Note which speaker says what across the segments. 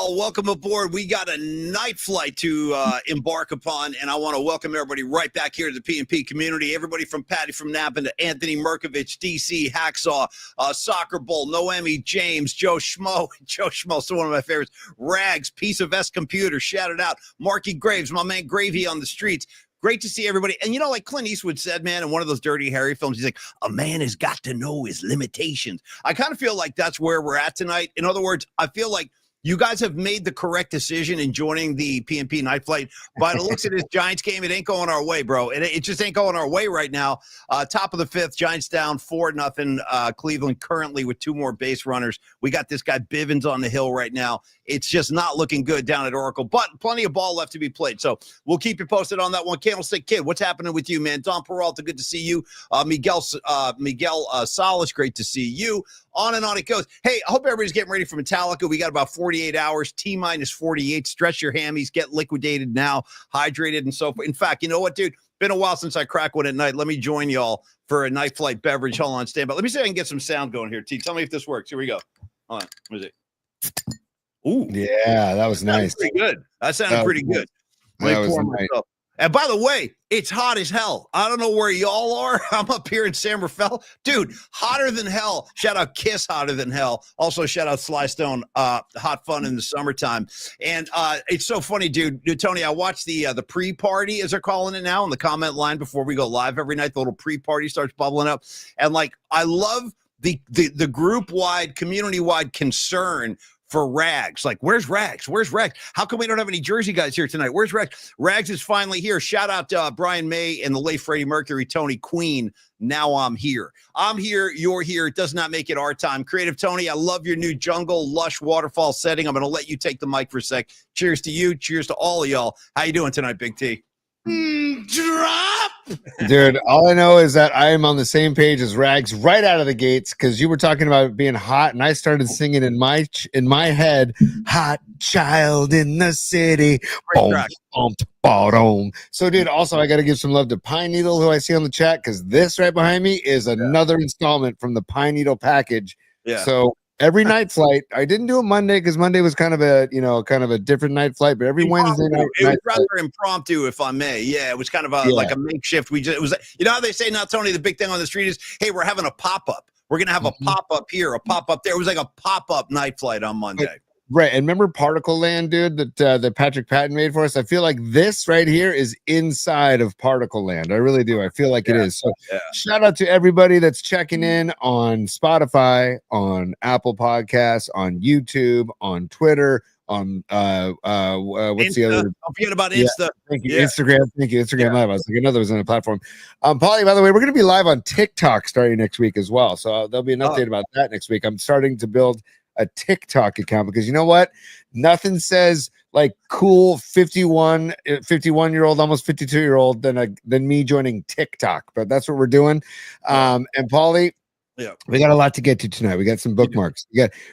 Speaker 1: y'all. Welcome aboard. We got a night flight to embark upon, and I want to welcome everybody right back here to the PMP community. Everybody from Patty from Napa to Anthony Merkovich, DC, Hacksaw, Soccer Bowl, Noemi, James, Joe Schmo, still one of my favorites, Rags, Piece of S Computer, shout it out, Marky Graves, my man Gravy on the streets. Great to see everybody. And, you know, like Clint Eastwood said, man, in one of those Dirty Harry films, he's like, a man has got to know his limitations. I kind of feel like that's where we're at tonight. In other words, I feel like you guys have made the correct decision in joining the PMP night flight. By the looks of this Giants game, it ain't going our way, bro. It just ain't going our way right now. Top of the fifth, Giants down 4-0. Cleveland currently with two more base runners. We got this guy Bivens on the hill right now. It's just not looking good down at Oracle, but plenty of ball left to be played. So we'll keep you posted on that one. Candlestick Kid, what's happening with you, man? Don Peralta, good to see you. Miguel Salas, great to see you. On and on it goes. Hey, I hope everybody's getting ready for Metallica. We got about 48 hours, T-minus 48. Stretch your hammies, get liquidated now, hydrated, and so forth. In fact, you know what, dude? Been a while since I cracked one at night. Let me join y'all for a night flight beverage. Hold on, stand by. Let me see if I can get some sound going here, T. Tell me if this works. Here we go. Hold on. What is it? Ooh.
Speaker 2: Yeah, that was nice.
Speaker 1: Pretty good. That sounded pretty good.
Speaker 2: That was nice.
Speaker 1: And by the way, it's hot as hell. I don't know where y'all are. I'm up here in San Rafael. Dude, hotter than hell. Shout out Kiss, hotter than hell. Also, shout out Sly Stone, hot fun in the summertime. And it's so funny, dude. Tony, I watched the pre-party, as they're calling it now, in the comment line before we go live every night. The little pre-party starts bubbling up. And, like, I love the group-wide, community-wide concern for Rags. Like, where's Rags? Where's Rags? How come we don't have any Jersey guys here tonight? Where's Rags? Rags is finally here. Shout out to Brian May and the late Freddie Mercury, Tony Queen. Now I'm here. I'm here. You're here. It does not make it our time. Creative Tony, I love your new jungle, lush waterfall setting. I'm going to let you take the mic for a sec. Cheers to you. Cheers to all of y'all. How you doing tonight, Big T?
Speaker 2: Drop. Dude, all I know is that I am on the same page as Rags right out of the gates, because you were talking about it being hot, and I started singing in my head, "Hot Child in the City." Boom, boom, boom. So, dude, also I got to give some love to Pine Needle, who I see on the chat, because this right behind me is another installment from the Pine Needle package. Yeah. So every night flight, I didn't do it Monday because Monday was kind of a different night flight, but every Wednesday night.
Speaker 1: It was rather impromptu, if I may. Yeah, it was kind of like a makeshift. It was, you know how they say now, Tony, the big thing on the street is, hey, we're having a pop-up. We're going to have a pop-up here, a pop-up there. It was like a pop-up night flight on Monday.
Speaker 2: Right. And remember Particle Land, dude, that Patrick Patton made for us? I feel like this right here is inside of Particle Land. I really do. I feel like it is. So shout out to everybody that's checking in on Spotify, on Apple Podcasts, on YouTube, on Twitter, on what's the other?
Speaker 1: Don't forget about Insta.
Speaker 2: Thank you. Instagram. Thank you. Instagram Live. I was like, another was on a platform. Paulie, by the way, we're going to be live on TikTok starting next week as well. So there'll be an update about that next week. I'm starting to build a TikTok account, because you know what? Nothing says like cool 51-year-old, almost 52-year-old than me joining TikTok. But that's what we're doing. And Paulie, we got a lot to get to tonight. We got some bookmarks.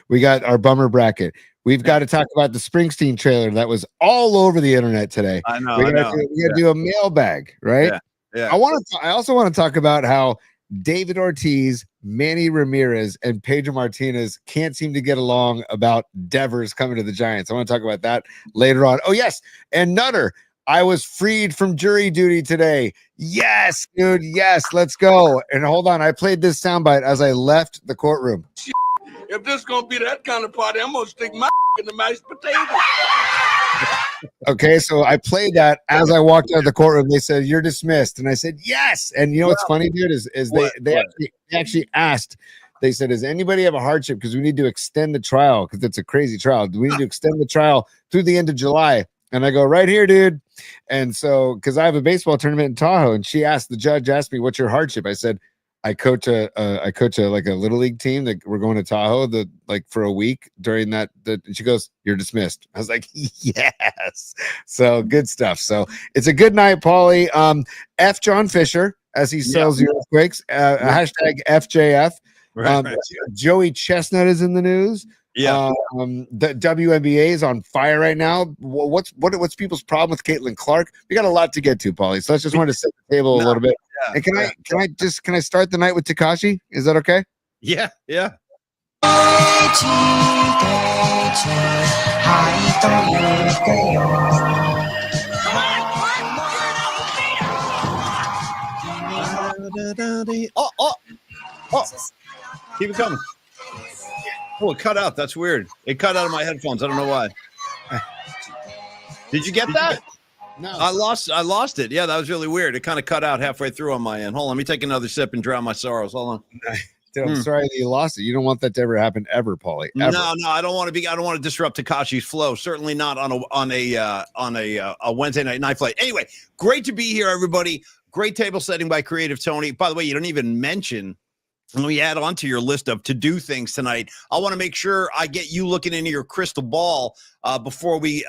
Speaker 2: We got our bummer bracket. We've got to talk about the Springsteen trailer that was all over the internet today.
Speaker 1: I know.
Speaker 2: We got to do a mailbag, right?
Speaker 1: Yeah.
Speaker 2: I also want to talk about how David Ortiz, Manny Ramirez, and Pedro Martinez can't seem to get along about Devers coming to the Giants. I want to talk about that later on. Oh, yes. And Nutter, I was freed from jury duty today. Yes, dude. Yes, let's go. And hold on. I played this soundbite as I left the courtroom.
Speaker 3: If this is going to be that kind of party, I'm going to stick my in the mashed potatoes.
Speaker 2: Okay, so I played that as I walked out of the courtroom. They said, "You're dismissed." And I said, "Yes." And you know what's funny, dude, is they actually asked, they said, "Does anybody have a hardship? Because we need to extend the trial, because it's a crazy trial. Do we need to extend the trial through the end of July?" And I go, "Right here, dude." And so, because I have a baseball tournament in Tahoe, and the judge asked me, "What's your hardship?" I said, I coach a like a little league team that we're going to Tahoe for a week during that. And she goes, "You're dismissed." I was like, yes. So good stuff. So it's a good night, Paulie. F John Fisher as he sells the earthquakes. Hashtag FJF. Right. Joey Chestnut is in the news. Yeah. The WNBA is on fire right now. What's people's problem with Caitlin Clark? We got a lot to get to, Paulie. So I just wanted to set the table a little bit. Yeah, and can I start the night with Tekashi? Is that okay?
Speaker 1: Yeah. Oh, keep it coming. Oh, it cut out. That's weird. It cut out of my headphones. I don't know why. Did you get that?
Speaker 2: No.
Speaker 1: I lost it. Yeah, that was really weird. It kind of cut out halfway through on my end. Hold on, let me take another sip and drown my sorrows. Hold on.
Speaker 2: Dude, I'm sorry that you lost it. You don't want that to ever happen ever, Paulie. Ever.
Speaker 1: No, I don't want to disrupt Takashi's flow. Certainly not on a Wednesday night flight. Anyway, great to be here, everybody. Great table setting by Creative Tony. By the way, you don't even mention. Let me add on to your list of to-do things tonight. I want to make sure I get you looking into your crystal ball before we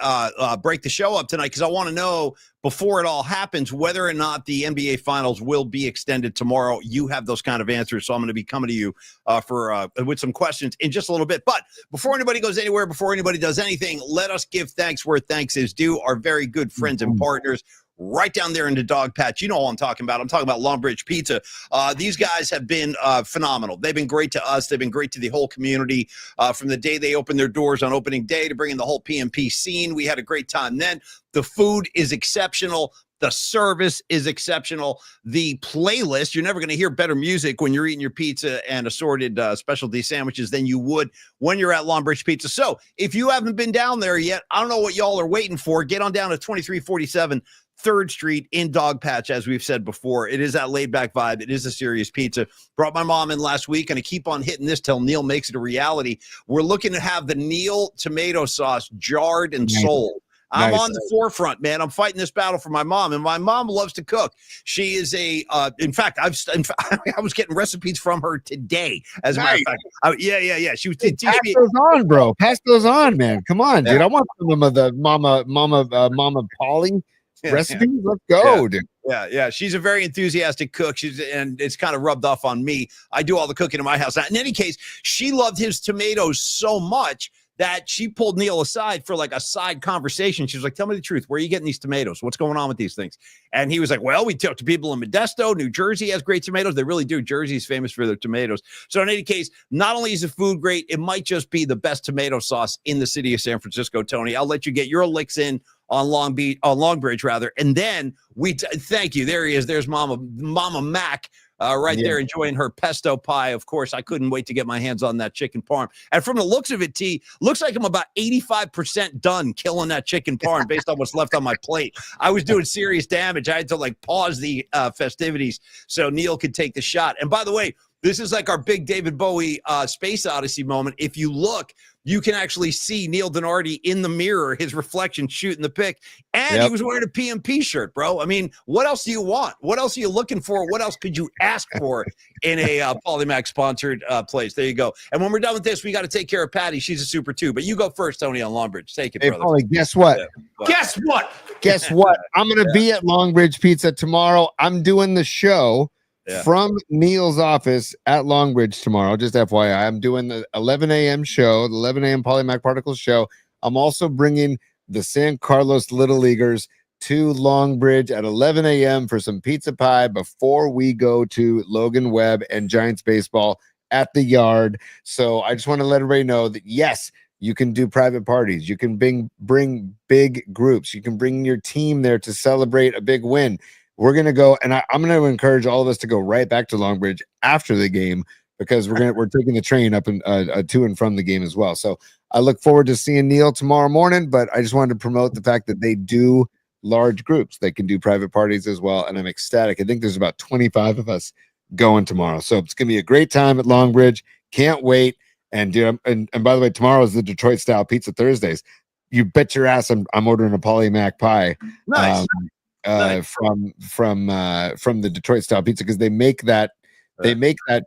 Speaker 1: break the show up tonight, because I want to know before it all happens whether or not the NBA Finals will be extended tomorrow. You have those kind of answers, so I'm going to be coming to you with some questions in just a little bit. But before anybody goes anywhere, before anybody does anything, let us give thanks where thanks is due. Our very good friends and partners right down there in the dog patch. You know what I'm talking about. I'm talking about Longbridge Pizza. These guys have been phenomenal. They've been great to us. They've been great to the whole community from the day they opened their doors on opening day to bring in the whole PMP scene. We had a great time then. The food is exceptional. The service is exceptional. The playlist, you're never going to hear better music when you're eating your pizza and assorted specialty sandwiches than you would when you're at Longbridge Pizza. So if you haven't been down there yet, I don't know what y'all are waiting for. Get on down to 2347 3rd Street in Dogpatch, as we've said before. It is that laid-back vibe. It is a serious pizza. Brought my mom in last week, and I keep on hitting this till Neil makes it a reality. We're looking to have the Neil tomato sauce jarred and sold. I'm on the forefront, man. I'm fighting this battle for my mom, and my mom loves to cook. She is in fact, I was getting recipes from her today, as a matter of fact. Yeah. She was teaching me.
Speaker 2: Pass those on, bro. Pass those on, man. Come on, dude. I want some of the Mama Paulie recipes. Let's go, dude.
Speaker 1: Yeah. She's a very enthusiastic cook. And it's kind of rubbed off on me. I do all the cooking in my house. In any case, she loved his tomatoes so much that she pulled Neil aside for like a side conversation. She was like, tell me the truth. Where are you getting these tomatoes? What's going on with these things? And he was like, well, we talked to people in Modesto. New Jersey has great tomatoes. They really do. Jersey's famous for their tomatoes. So in any case, not only is the food great, it might just be the best tomato sauce in the city of San Francisco, Tony. I'll let you get your licks in on Longbridge rather. And then thank you. There he is. There's Mama Mac. There enjoying her pesto pie. Of course, I couldn't wait to get my hands on that chicken parm. And from the looks of it, T, looks like I'm about 85% done killing that chicken parm based on what's left on my plate. I was doing serious damage. I had to pause the festivities so Neil could take the shot. And by the way, this is like our big David Bowie Space Odyssey moment. If you look, you can actually see Neil Donardi in the mirror, his reflection shooting the pic. And he was wearing a PMP shirt, bro. I mean, what else do you want? What else are you looking for? What else could you ask for in a Polymac sponsored place? There you go. And when we're done with this, we got to take care of Patty. She's a super too. But you go first, Tony, on Longbridge. Take it, brother.
Speaker 2: Paulie, guess what? Guess what? I'm going to be at Longbridge Pizza tomorrow. I'm doing the show from Neil's office at Longbridge tomorrow. Just FYI, I'm doing the 11 a.m. show, the 11 a.m. Polymac Particles show. I'm also bringing the San Carlos Little Leaguers to Longbridge at 11 a.m. for some pizza pie before we go to Logan Webb and Giants baseball at the Yard. So I just want to let everybody know that, yes, you can do private parties. You can bring big groups. You can bring your team there to celebrate a big win. We're going to go, and I'm going to encourage all of us to go right back to Longbridge after the game, because we're taking the train up and to and from the game as well. So I look forward to seeing Neil tomorrow morning, but I just wanted to promote the fact that they do large groups. They can do private parties as well, and I'm ecstatic. I think there's about 25 of us going tomorrow. So it's going to be a great time at Longbridge. Can't wait. And dude, and by the way, tomorrow is the Detroit style pizza Thursdays. You bet your ass I'm ordering a Polymac pie.
Speaker 1: Nice.
Speaker 2: From the Detroit style pizza, because they make that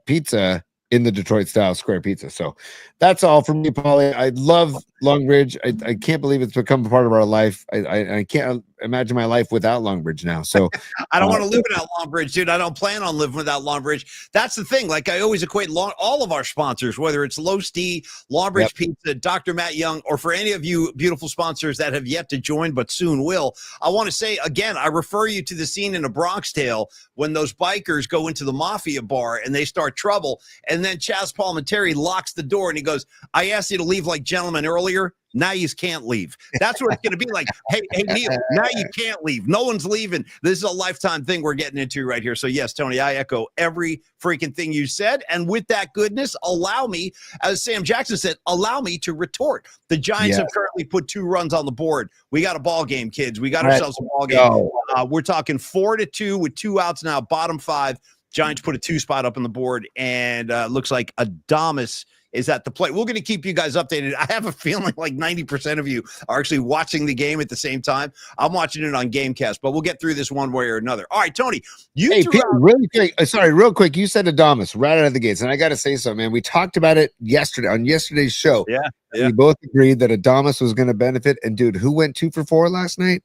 Speaker 2: pizza in the Detroit style square pizza. So that's all from me, Paulie. I love Longbridge. I can't believe it's become a part of our life. I can't imagine my life without Longbridge now. So
Speaker 1: I don't want to live without Longbridge, dude. I don't plan on living without Longbridge. That's the thing. Like, I always equate all of our sponsors, whether it's Low Stee, Longbridge Pizza, Dr. Matt Young, or for any of you beautiful sponsors that have yet to join but soon will. I want to say again, I refer you to the scene in A Bronx Tale when those bikers go into the Mafia bar and they start trouble, and then Chaz Palminteri locks the door and he goes, "I asked you to leave like gentlemen earlier. Now you can't leave." That's what it's going to be like. Hey, Neil, now you can't leave. No one's leaving. This is a lifetime thing we're getting into right here. So yes, Tony, I echo every freaking thing you said. And with that goodness, allow me, as Sam Jackson said, allow me to retort. The Giants have currently put 2 runs on the board. We got a ball game, kids. We got ourselves a ball game. We're talking 4-2 with 2 outs now, bottom 5. Giants put a 2 spot up on the board, and looks like Adames is at the plate. We're going to keep you guys updated. I have a feeling like 90% of you are actually watching the game at the same time. I'm watching it on Gamecast, but we'll get through this one way or another. All right, Tony,
Speaker 2: really quick. Real quick. You said Adames right out of the gates, and I got to say something, man. We talked about it yesterday on yesterday's show.
Speaker 1: Yeah.
Speaker 2: We both agreed that Adames was going to benefit. And dude, who went 2 for 4 last night?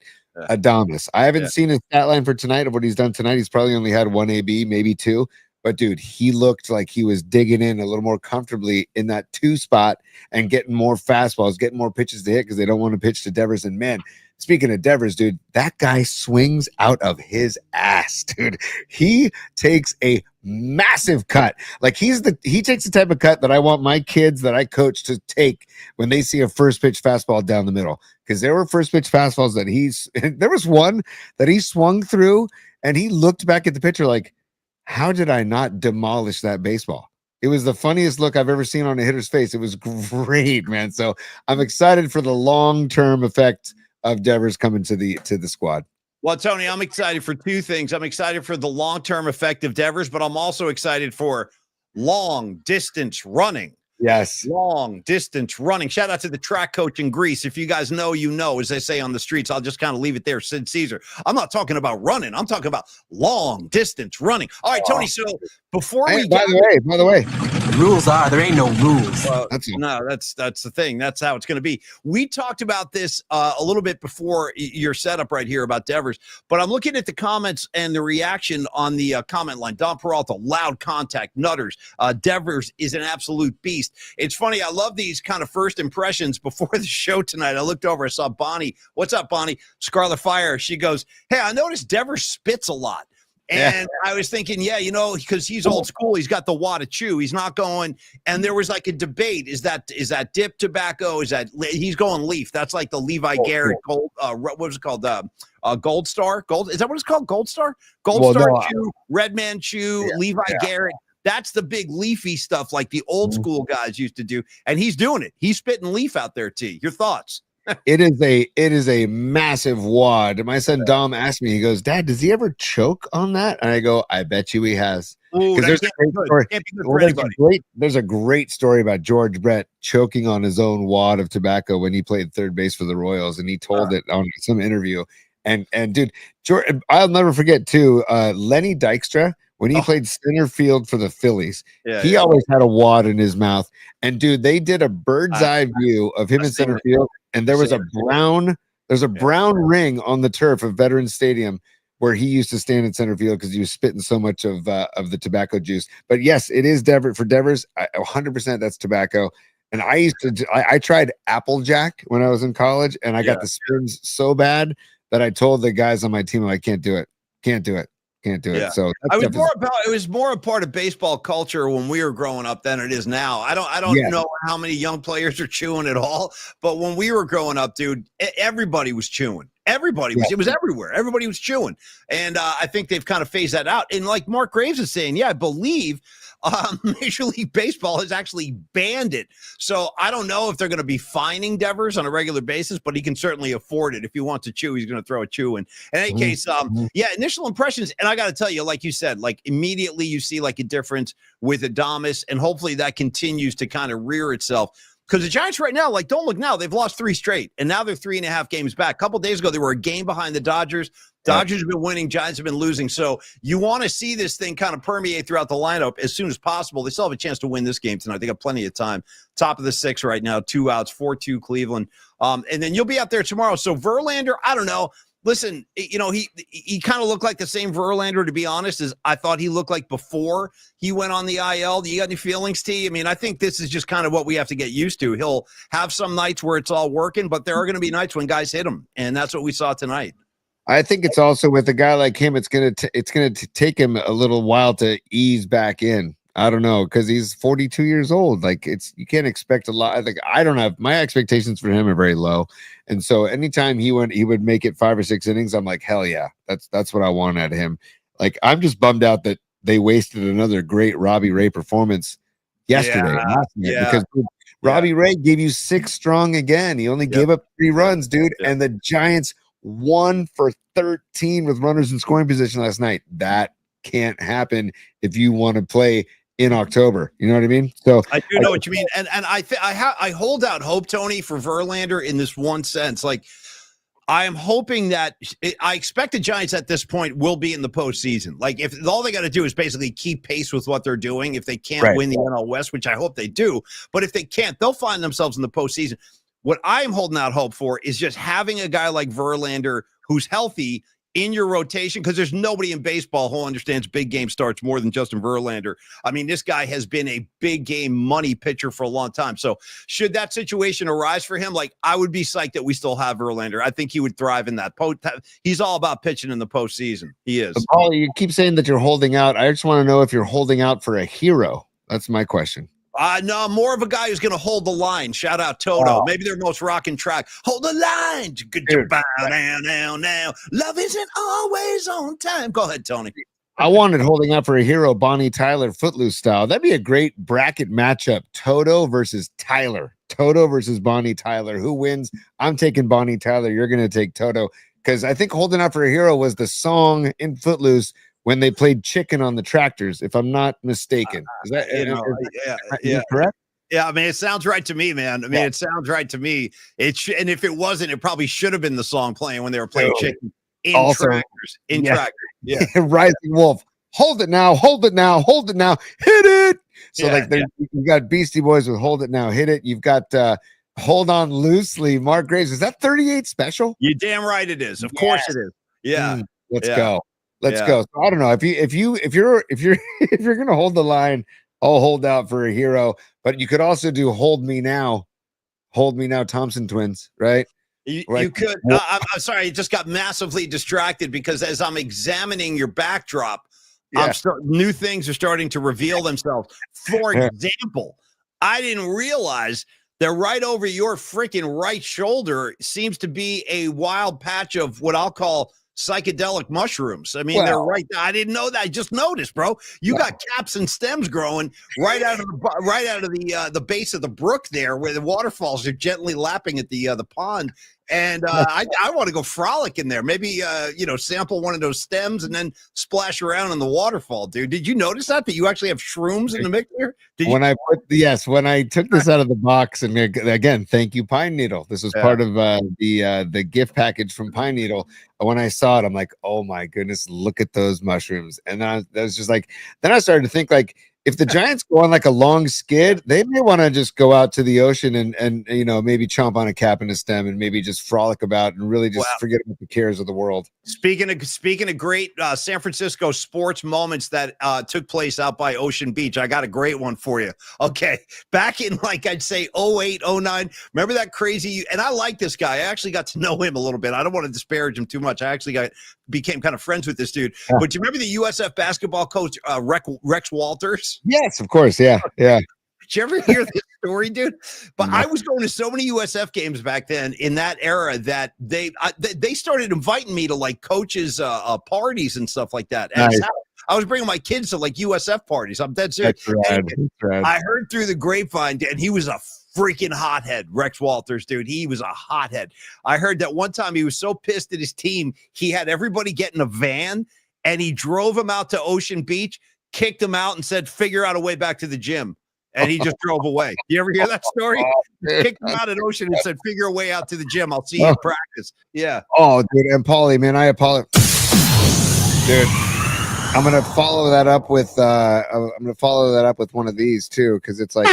Speaker 2: Adames. I haven't seen his stat line for tonight of what he's done tonight. He's probably only had 1 AB, maybe 2. But dude, he looked like he was digging in a little more comfortably in that 2 spot and getting more fastballs, getting more pitches to hit because they don't want to pitch to Devers. And man, speaking of Devers, dude, that guy swings out of his ass, dude. He takes a massive cut. Like he takes the type of cut that I want my kids that I coach to take when they see a first pitch fastball down the middle. Because there were first pitch fastballs that there was one that he swung through and he looked back at the pitcher like, how did I not demolish that baseball? It was the funniest look I've ever seen on a hitter's face. It was great, man. So I'm excited for the long-term effect of Devers coming to the squad.
Speaker 1: Well, Tony, I'm excited for 2 things. I'm excited for the long-term effect of Devers, but I'm also excited for long-distance running.
Speaker 2: Yes.
Speaker 1: Long distance running. Shout out to the track coach in Greece. If you guys know, you know, as they say on the streets. I'll just kind of leave it there. Sid Caesar. I'm not talking about running. I'm talking about long distance running. All right, Tony. So before we
Speaker 2: by the way,
Speaker 4: rules are there ain't no rules.
Speaker 1: That's the thing. That's how it's going to be. We talked about this a little bit before your setup right here about Devers, but I'm looking at the comments and the reaction on the comment line. Don Peralta, loud contact, nutters. Devers is an absolute beast. It's funny. I love these kind of first impressions before the show tonight. I looked over. I saw Bonnie. What's up, Bonnie? Scarlet Fire. She goes, "Hey, I noticed Devers spits a lot." And I was thinking, because he's old school. He's got the wad of chew. He's not going. And there was like a debate. Is that dip tobacco? He's going leaf? That's like the Levi Garrett gold. What was it called? Gold Star. Gold. Is that what it's called? Gold Star. Chew. Redman chew. Levi Garrett. That's the big leafy stuff like the old school guys used to do. And he's doing it. He's spitting leaf out there, T. Your thoughts?
Speaker 2: It is a massive wad. My son Dom asked me, he goes, "Dad, does he ever choke on that?" And I go, "I bet you he has." Because there's a great story about George Brett choking on his own wad of tobacco when he played third base for the Royals, and he told it on some interview. And dude, George, I'll never forget too. Lenny Dykstra, when he played center field for the Phillies, he always had a wad in his mouth. And dude, they did a bird's eye view of him in center field, and there was a brown ring on the turf of Veterans Stadium where he used to stand in center field because he was spitting so much of the tobacco juice. But yes, it is Devers. For Devers, 100% that's tobacco. And I tried Applejack when I was in college, and I got the spins so bad that I told the guys on my team, I can't do it. So
Speaker 1: it was more a part of baseball culture when we were growing up than it is now. I don't know how many young players are chewing at all, but when we were growing up, dude, everybody was chewing. It was everywhere. Everybody was chewing. And I think they've kind of phased that out. And like Mark Graves is saying, I believe Major League Baseball has actually banned it. So I don't know if they're going to be fining Devers on a regular basis, but he can certainly afford it. If he wants to chew, he's going to throw a chew in. In any case, initial impressions. And I got to tell you, like you said, like immediately you see like a difference with Adames, and hopefully that continues to kind of rear itself. Because the Giants right now, like, don't look now, they've lost 3 straight, and now they're 3.5 games back. A couple days ago, they were a game behind the Dodgers. Dodgers have been winning, Giants have been losing. So you want to see this thing kind of permeate throughout the lineup as soon as possible. They still have a chance to win this game tonight. They got plenty of time. Top of the 6th right now, 2 outs, 4-2 Cleveland. And then you'll be out there tomorrow. So Verlander, I don't know. Listen, you know, he kind of looked like the same Verlander, to be honest, as I thought he looked like before he went on the IL. Do you got any feelings, T? I mean, I think this is just kind of what we have to get used to. He'll have some nights where it's all working, but there are going to be nights when guys hit him, and that's what we saw tonight.
Speaker 2: I think it's also with a guy like him, it's gonna take him a little while to ease back in. I don't know, because he's 42 years old. Like, you can't expect a lot. Like, I don't have, my expectations for him are very low, and so anytime he would make it 5 or 6 innings, I'm like, hell yeah, that's what I want out of him. Like, I'm just bummed out that they wasted another great Robbie Ray performance yesterday. Because Robbie Ray gave you 6 strong again. He only gave up 3 runs, dude, and the Giants 1 for 13 with runners in scoring position last night. That can't happen if you want to play in October. You know what I mean? So
Speaker 1: I do know what you mean. And I hold out hope, Tony, for Verlander in this one sense. Like, I am hoping that I expect the Giants at this point will be in the postseason. Like, if all they got to do is basically keep pace with what they're doing, if they can't win the NL West, which I hope they do, but if they can't, they'll find themselves in the postseason. What I'm holding out hope for is just having a guy like Verlander who's healthy in your rotation, because there's nobody in baseball who understands big game starts more than Justin Verlander. I mean, this guy has been a big game money pitcher for a long time. So should that situation arise for him, like, I would be psyched that we still have Verlander. I think he would thrive in that. He's all about pitching in the postseason. He is.
Speaker 2: Paul, you keep saying that you're holding out. I just want to know if you're holding out for a hero. That's my question.
Speaker 1: No, more of a guy who's going to hold the line. Shout out Toto. Maybe their most rocking track. Hold the line. Now. Love isn't always on time. Go ahead, Tony.
Speaker 2: I wanted holding out for a hero, Bonnie Tyler, Footloose style. That'd be a great bracket matchup. Toto versus Tyler. Toto versus Bonnie Tyler. Who wins? I'm taking Bonnie Tyler. You're going to take Toto. Because I think holding out for a hero was the song in Footloose when they played Chicken on the Tractors, if I'm not mistaken. Is that correct?
Speaker 1: Yeah, I mean, it sounds right to me, man. I mean, it sounds right to me. And if it wasn't, it probably should have been the song playing when they were playing Chicken in Tractors. Tractors. Yeah.
Speaker 2: Rising Wolf. Hold it now, hold it now, hold it now, hit it. So you've got Beastie Boys with Hold It Now, Hit It. You've got Hold On Loosely, Mark Graves. Is that 38 special?
Speaker 1: You're damn right it is. Of course it is. Yeah.
Speaker 2: Let's go. Let's go. So I don't know if you're gonna hold the line, I'll hold out for a hero. But you could also do Hold Me Now, Thompson twins, right?
Speaker 1: You could. I'm sorry, I just got massively distracted because as I'm examining your backdrop, new things are starting to reveal themselves. For example, I didn't realize that right over your freaking right shoulder seems to be a wild patch of what I'll call psychedelic mushrooms. I mean, they're right there. I didn't know that. I just noticed, bro. You got caps and stems growing right out of the base of the brook there, where the waterfalls are gently lapping at the pond. And I want to go frolic in there. Maybe sample one of those stems and then splash around in the waterfall, dude. Did you notice that you actually have shrooms in the mix there? When
Speaker 2: I took this out of the box, and again, thank you, Pine Needle. This was part of the gift package from Pine Needle. When I saw it, I'm like, oh my goodness, look at those mushrooms. And then I was just like, then I started to think, like, if the Giants go on like a long skid, they may want to just go out to the ocean and maybe chomp on a cap and a stem and maybe just frolic about and really just forget about the cares of the world.
Speaker 1: Speaking of great San Francisco sports moments that took place out by Ocean Beach, I got a great one for you. Okay, back in I'd say 08, 09, remember that crazy? And I like this guy. I actually got to know him a little bit. I don't want to disparage him too much. I actually became kind of friends with this dude. Yeah. But do you remember the USF basketball coach Rex Walters?
Speaker 2: Yes, of course. Yeah.
Speaker 1: Did you ever hear this story, dude? But I was going to so many USF games back then in that era that they started inviting me to like coaches' parties and stuff like that. And I was bringing my kids to like USF parties. I'm dead serious.
Speaker 2: That's right.
Speaker 1: I heard through the grapevine, and he was a freaking hothead, Rex Walters, dude. He was a hothead. I heard that one time he was so pissed at his team, he had everybody get in a van, and he drove them out to Ocean Beach, kicked them out, and said, figure out a way back to the gym. and he just drove away. You ever hear that story? Kicked him out at Ocean and said, "Figure a way out to the gym. I'll see you in practice." Yeah.
Speaker 2: Oh, dude, and Paulie, man, I apologize, dude. I'm gonna follow that up with one of these too, because it's like,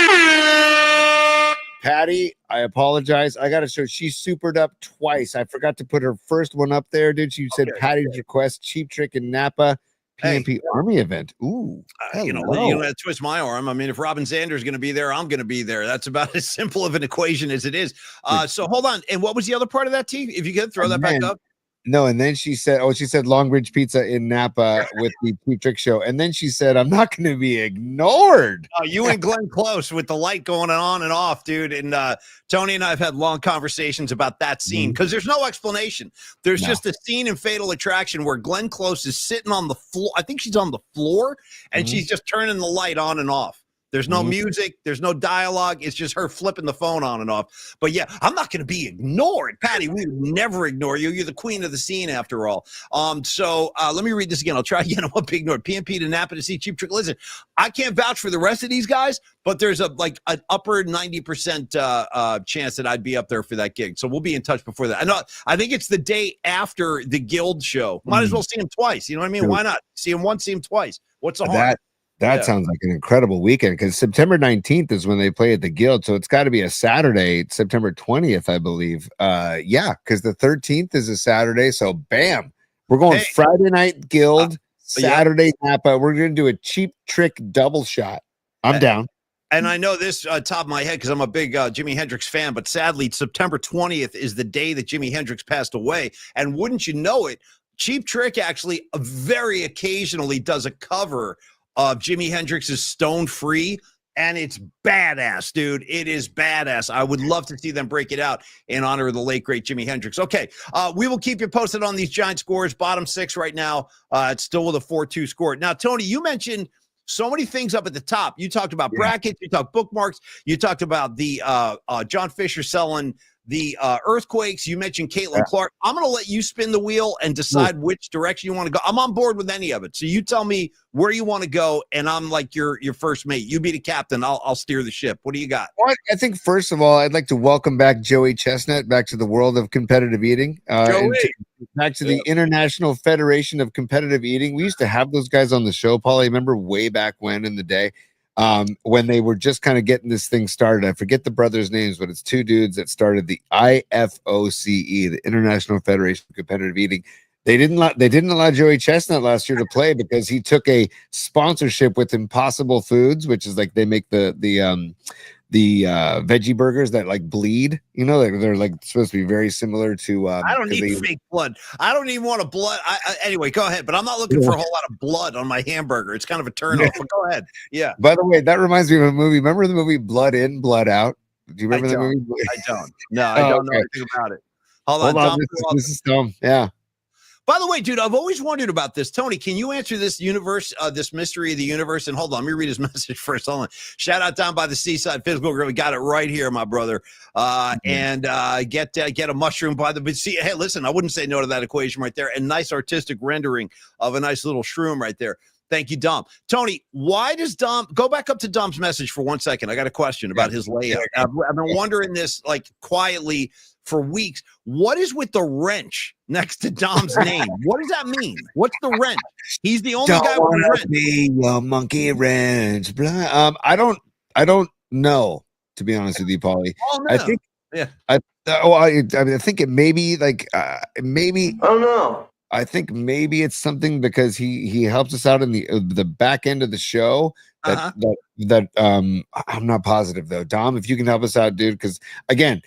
Speaker 2: Patty, I apologize. I gotta show she's supered up twice. I forgot to put her first one up there, dude. She said Patty's request, Cheap Trick in Napa. PMP Army event. Ooh,
Speaker 1: you know, that twist my arm. I mean, if Robin Zander's going to be there, I'm going to be there. That's about as simple of an equation as it is. So hold on. And what was the other part of that, T? If you could throw that back up.
Speaker 2: No, and then she said, Long Ridge Pizza in Napa with the Cheap Trick show. And then she said, I'm not going to be ignored.
Speaker 1: You and Glenn Close with the light going on and off, dude. And Tony and I have had long conversations about that scene because there's no explanation. There's just a scene in Fatal Attraction where Glenn Close is sitting on the floor. I think she's on the floor and she's just turning the light on and off. There's no music. There's no dialogue. It's just her flipping the phone on and off. But yeah, I'm not going to be ignored. Patty, we would never ignore you. You're the queen of the scene after all. So let me read this again. I'll try again. I won't be ignored. PMP to Napa to see Cheap Trick. Listen, I can't vouch for the rest of these guys, but there's an upper 90% chance that I'd be up there for that gig. So we'll be in touch before that. I think it's the day after the Guild show. Might as well see him twice. You know what I mean? Why not? See him once, see him twice. What's the harm?
Speaker 2: That sounds like an incredible weekend because September 19th is when they play at the Guild. So it's got to be a Saturday, September 20th, I believe. Because the 13th is a Saturday. So bam, we're going Friday night Guild, Saturday Napa. We're going to do a Cheap Trick double shot. I'm down.
Speaker 1: And I know this top of my head because I'm a big Jimi Hendrix fan, but sadly, September 20th is the day that Jimi Hendrix passed away. And wouldn't you know it, Cheap Trick actually very occasionally does a cover of Jimi Hendrix's Stone Free, and it's badass, dude. It is badass. I would love to see them break it out in honor of the late, great Jimi Hendrix. Okay, we will keep you posted on these giant scores. Bottom six right now. It's still with a 4-2 score. Now, Tony, you mentioned so many things up at the top. You talked about brackets. You talked bookmarks. You talked about the John Fisher selling the earthquakes. You mentioned Caitlin Clark. I'm going to let you spin the wheel and decide which direction you want to go. I'm on board with any of it. So you tell me where you want to go, and I'm like your first mate. You be the captain. I'll steer the ship. What do you got?
Speaker 2: Well, I think, first of all, I'd like to welcome back Joey Chestnut back to the world of competitive eating. Back to the International Federation of Competitive Eating. We used to have those guys on the show, Paul. I remember way back when in the day. When they were just kind of getting this thing started. I forget the brothers' names, but it's two dudes that started the IFOCE, the International Federation of Competitive Eating. They didn't allow Joey Chestnut last year to play because he took a sponsorship with Impossible Foods, which is like they make the veggie burgers that like bleed. You know, they're like supposed to be very similar to.
Speaker 1: I don't need fake blood. I don't even want a blood. Anyway, go ahead. But I'm not looking for a whole lot of blood on my hamburger. It's kind of a turnoff. But go ahead. Yeah.
Speaker 2: By the way, that reminds me of a movie. Remember the movie Blood In, Blood Out? Do you remember the movie?
Speaker 1: I don't. No, I don't know anything about it. Hold on.
Speaker 2: This is Tom. Yeah.
Speaker 1: By the way, dude, I've always wondered about this. Tony, can you answer this this mystery of the universe? And hold on, let me read his message first. Hold on. Shout out down by the seaside physical grill. We got it right here, my brother. And get a mushroom by the sea. Hey, listen, I wouldn't say no to that equation right there. And nice artistic rendering of a nice little shroom right there. Thank you, Dom. Tony, why does Dom go back up to Dom's message for 1 second? I got a question about his layout. I've been wondering this like quietly for weeks. What is with the wrench next to Dom's name? What does that mean? What's the wrench? He's the only guy with a wrench.
Speaker 2: Be a monkey wrench. I don't know, to be honest with you, Paulie.
Speaker 1: Oh, no.
Speaker 2: I think I think it may be like maybe.
Speaker 5: Oh no.
Speaker 2: I think maybe it's something because he helps us out in the back end of the show. That I'm not positive though. Dom, if you can help us out, dude, because again,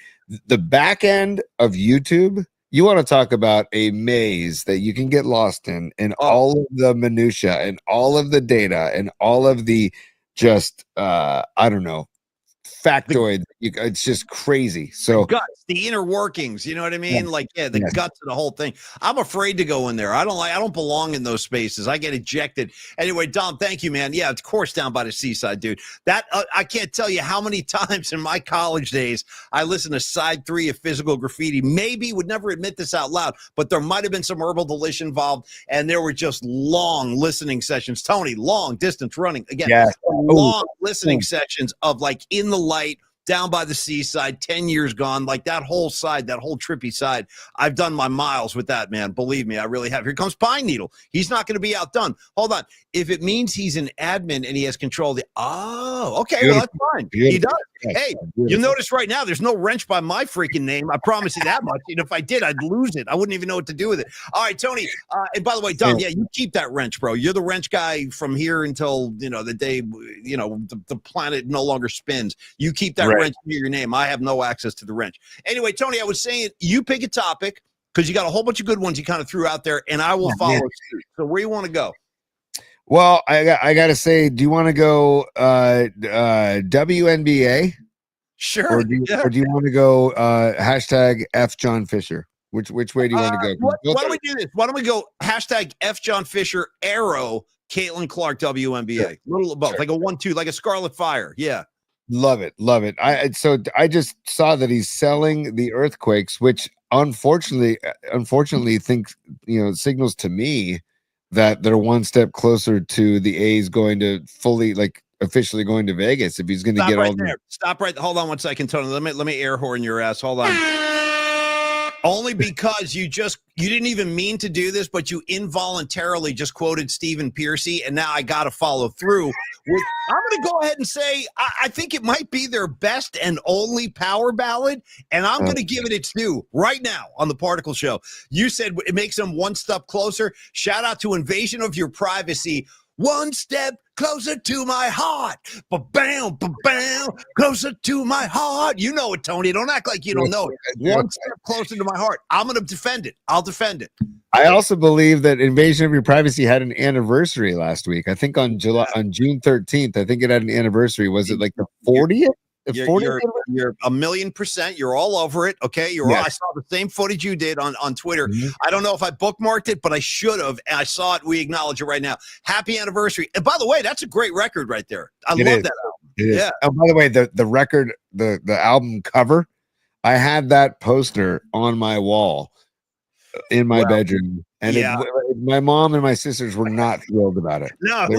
Speaker 2: the back end of YouTube, you want to talk about a maze that you can get lost in, and all of the minutia and all of the data and all of the just I don't know, factoids. It's just crazy. So
Speaker 1: the guts, the inner workings, you know what I mean? Like, the
Speaker 2: Yes.
Speaker 1: guts of the whole thing. I'm afraid to go in there. I don't belong in those spaces. I get ejected. Anyway, Dom, thank you, man. Yeah, of course, down by the seaside, dude. That I can't tell you how many times in my college days I listened to side 3 of Physical Graffiti. Maybe would never admit this out loud, but there might have been some herbal delish involved, and there were just long listening sessions. Tony, long distance running again.
Speaker 2: Yeah.
Speaker 1: Long listening sessions of like In the Light, down by the seaside, 10 years gone, like that whole side, that whole trippy side. I've done my miles with that, man. Believe me, I really have. Here comes Pine Needle. He's not going to be outdone. Hold on. If it means he's an admin and he has control of the, okay, well, that's fine. He does. Hey, you'll notice right now there's no wrench by my freaking name. I promise you that much. And if I did, I'd lose it. I wouldn't even know what to do with it. All right, Tony. And by the way, Dom, yeah, you keep that wrench, bro. You're the wrench guy from here until, the day, the planet no longer spins. You keep that wrench near your name. I have no access to the wrench. Anyway, Tony, I was saying you pick a topic because you got a whole bunch of good ones you kind of threw out there, and I will follow suit. So where you want to go?
Speaker 2: Well, I got to say, do you want to go WNBA?
Speaker 1: Sure.
Speaker 2: Or do you want to go hashtag F John Fisher? Which way do you want to go?
Speaker 1: Why don't we do this? Why don't we go hashtag F John Fisher, arrow Caitlin Clark, WNBA?
Speaker 2: Sure.
Speaker 1: Little above, like a 1-2, like a Scarlet Fire. Yeah.
Speaker 2: Love it. I just saw that he's selling the Earthquakes, which unfortunately thinks, signals to me that they're one step closer to the A's going to officially going to Vegas. If he's going to get all
Speaker 1: there. Stop right. Hold on one second, Tony. Let me air horn your ass. Hold on. Only because you didn't even mean to do this, but you involuntarily just quoted Stephen Piercy, and now I got to follow through. I'm going to go ahead and say I think it might be their best and only power ballad, and I'm going to give it its due right now on the Particle Show. You said it makes them one step closer. Shout out to Invasion of Your Privacy. One step closer to my heart. Ba-bam, ba-bam, closer to my heart. You know it, Tony. Don't act like you don't know it. One step closer to my heart. I'm going to defend it. I'll defend it.
Speaker 2: I also believe that Invasion of Your Privacy had an anniversary last week. I think on June 13th, I think it had an anniversary. Was it like the 40th?
Speaker 1: You're 1,000,000%. You're all over it. Okay. I saw the same footage you did on Twitter. Mm-hmm. I don't know if I bookmarked it, but I should have. And I saw it. We acknowledge it right now. Happy anniversary. And by the way, that's a great record right there. I love that album.
Speaker 2: Yeah. Oh, by the way, the record, the album cover, I had that poster on my wall in my bedroom. And my mom and my sisters were not thrilled about it.
Speaker 1: No, of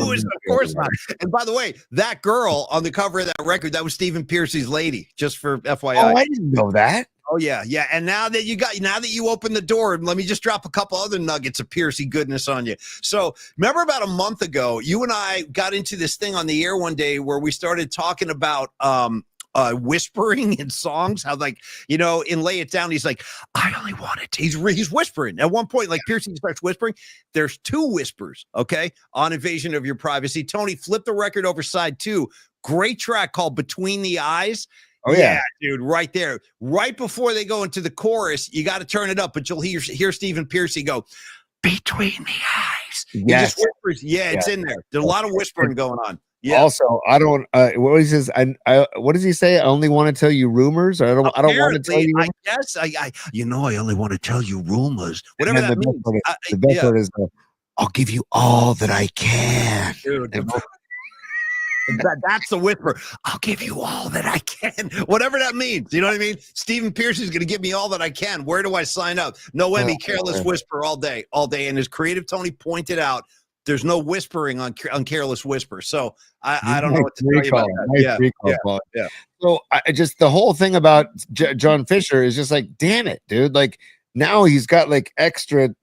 Speaker 1: course not. And by the way, that girl on the cover of that record, that was Stephen Piercy's lady, just for FYI.
Speaker 2: Oh, I didn't know that.
Speaker 1: Oh, yeah. And now that you open the door, let me just drop a couple other nuggets of Piercy goodness on you. So remember about a month ago, you and I got into this thing on the air one day where we started talking about whispering in songs, how in Lay It Down, he's like, I only want it. He's whispering. At one point, like Piercy starts whispering. There's 2 whispers, okay, on Invasion of Your Privacy. Tony, flip the record over side 2. Great track called Between the Eyes.
Speaker 2: Oh, yeah,
Speaker 1: dude, right there. Right before they go into the chorus, you got to turn it up, but you'll hear Stephen Piercy go, Between the Eyes. Yes. He just whispers. Yeah, it's in there. There's a lot of whispering going on. Yeah.
Speaker 2: Also, I don't. What he says? What does he say? I only want to tell you rumors. I don't want to tell you.
Speaker 1: I guess I only want to tell you rumors. Whatever that means.
Speaker 2: The best part is, I'll give you all that I can.
Speaker 1: Dude, that's the whisper. I'll give you all that I can. Whatever that means. You know what I mean? Stephen Piercy's going to give me all that I can. Where do I sign up? Noemi, Careless Whisper all day. And as Creative Tony pointed out, there's no whispering on Careless Whisper. So I don't know what to tell you about that. Yeah.
Speaker 2: So just the whole thing about John Fisher is just like, damn it, dude. Like now he's got like extra,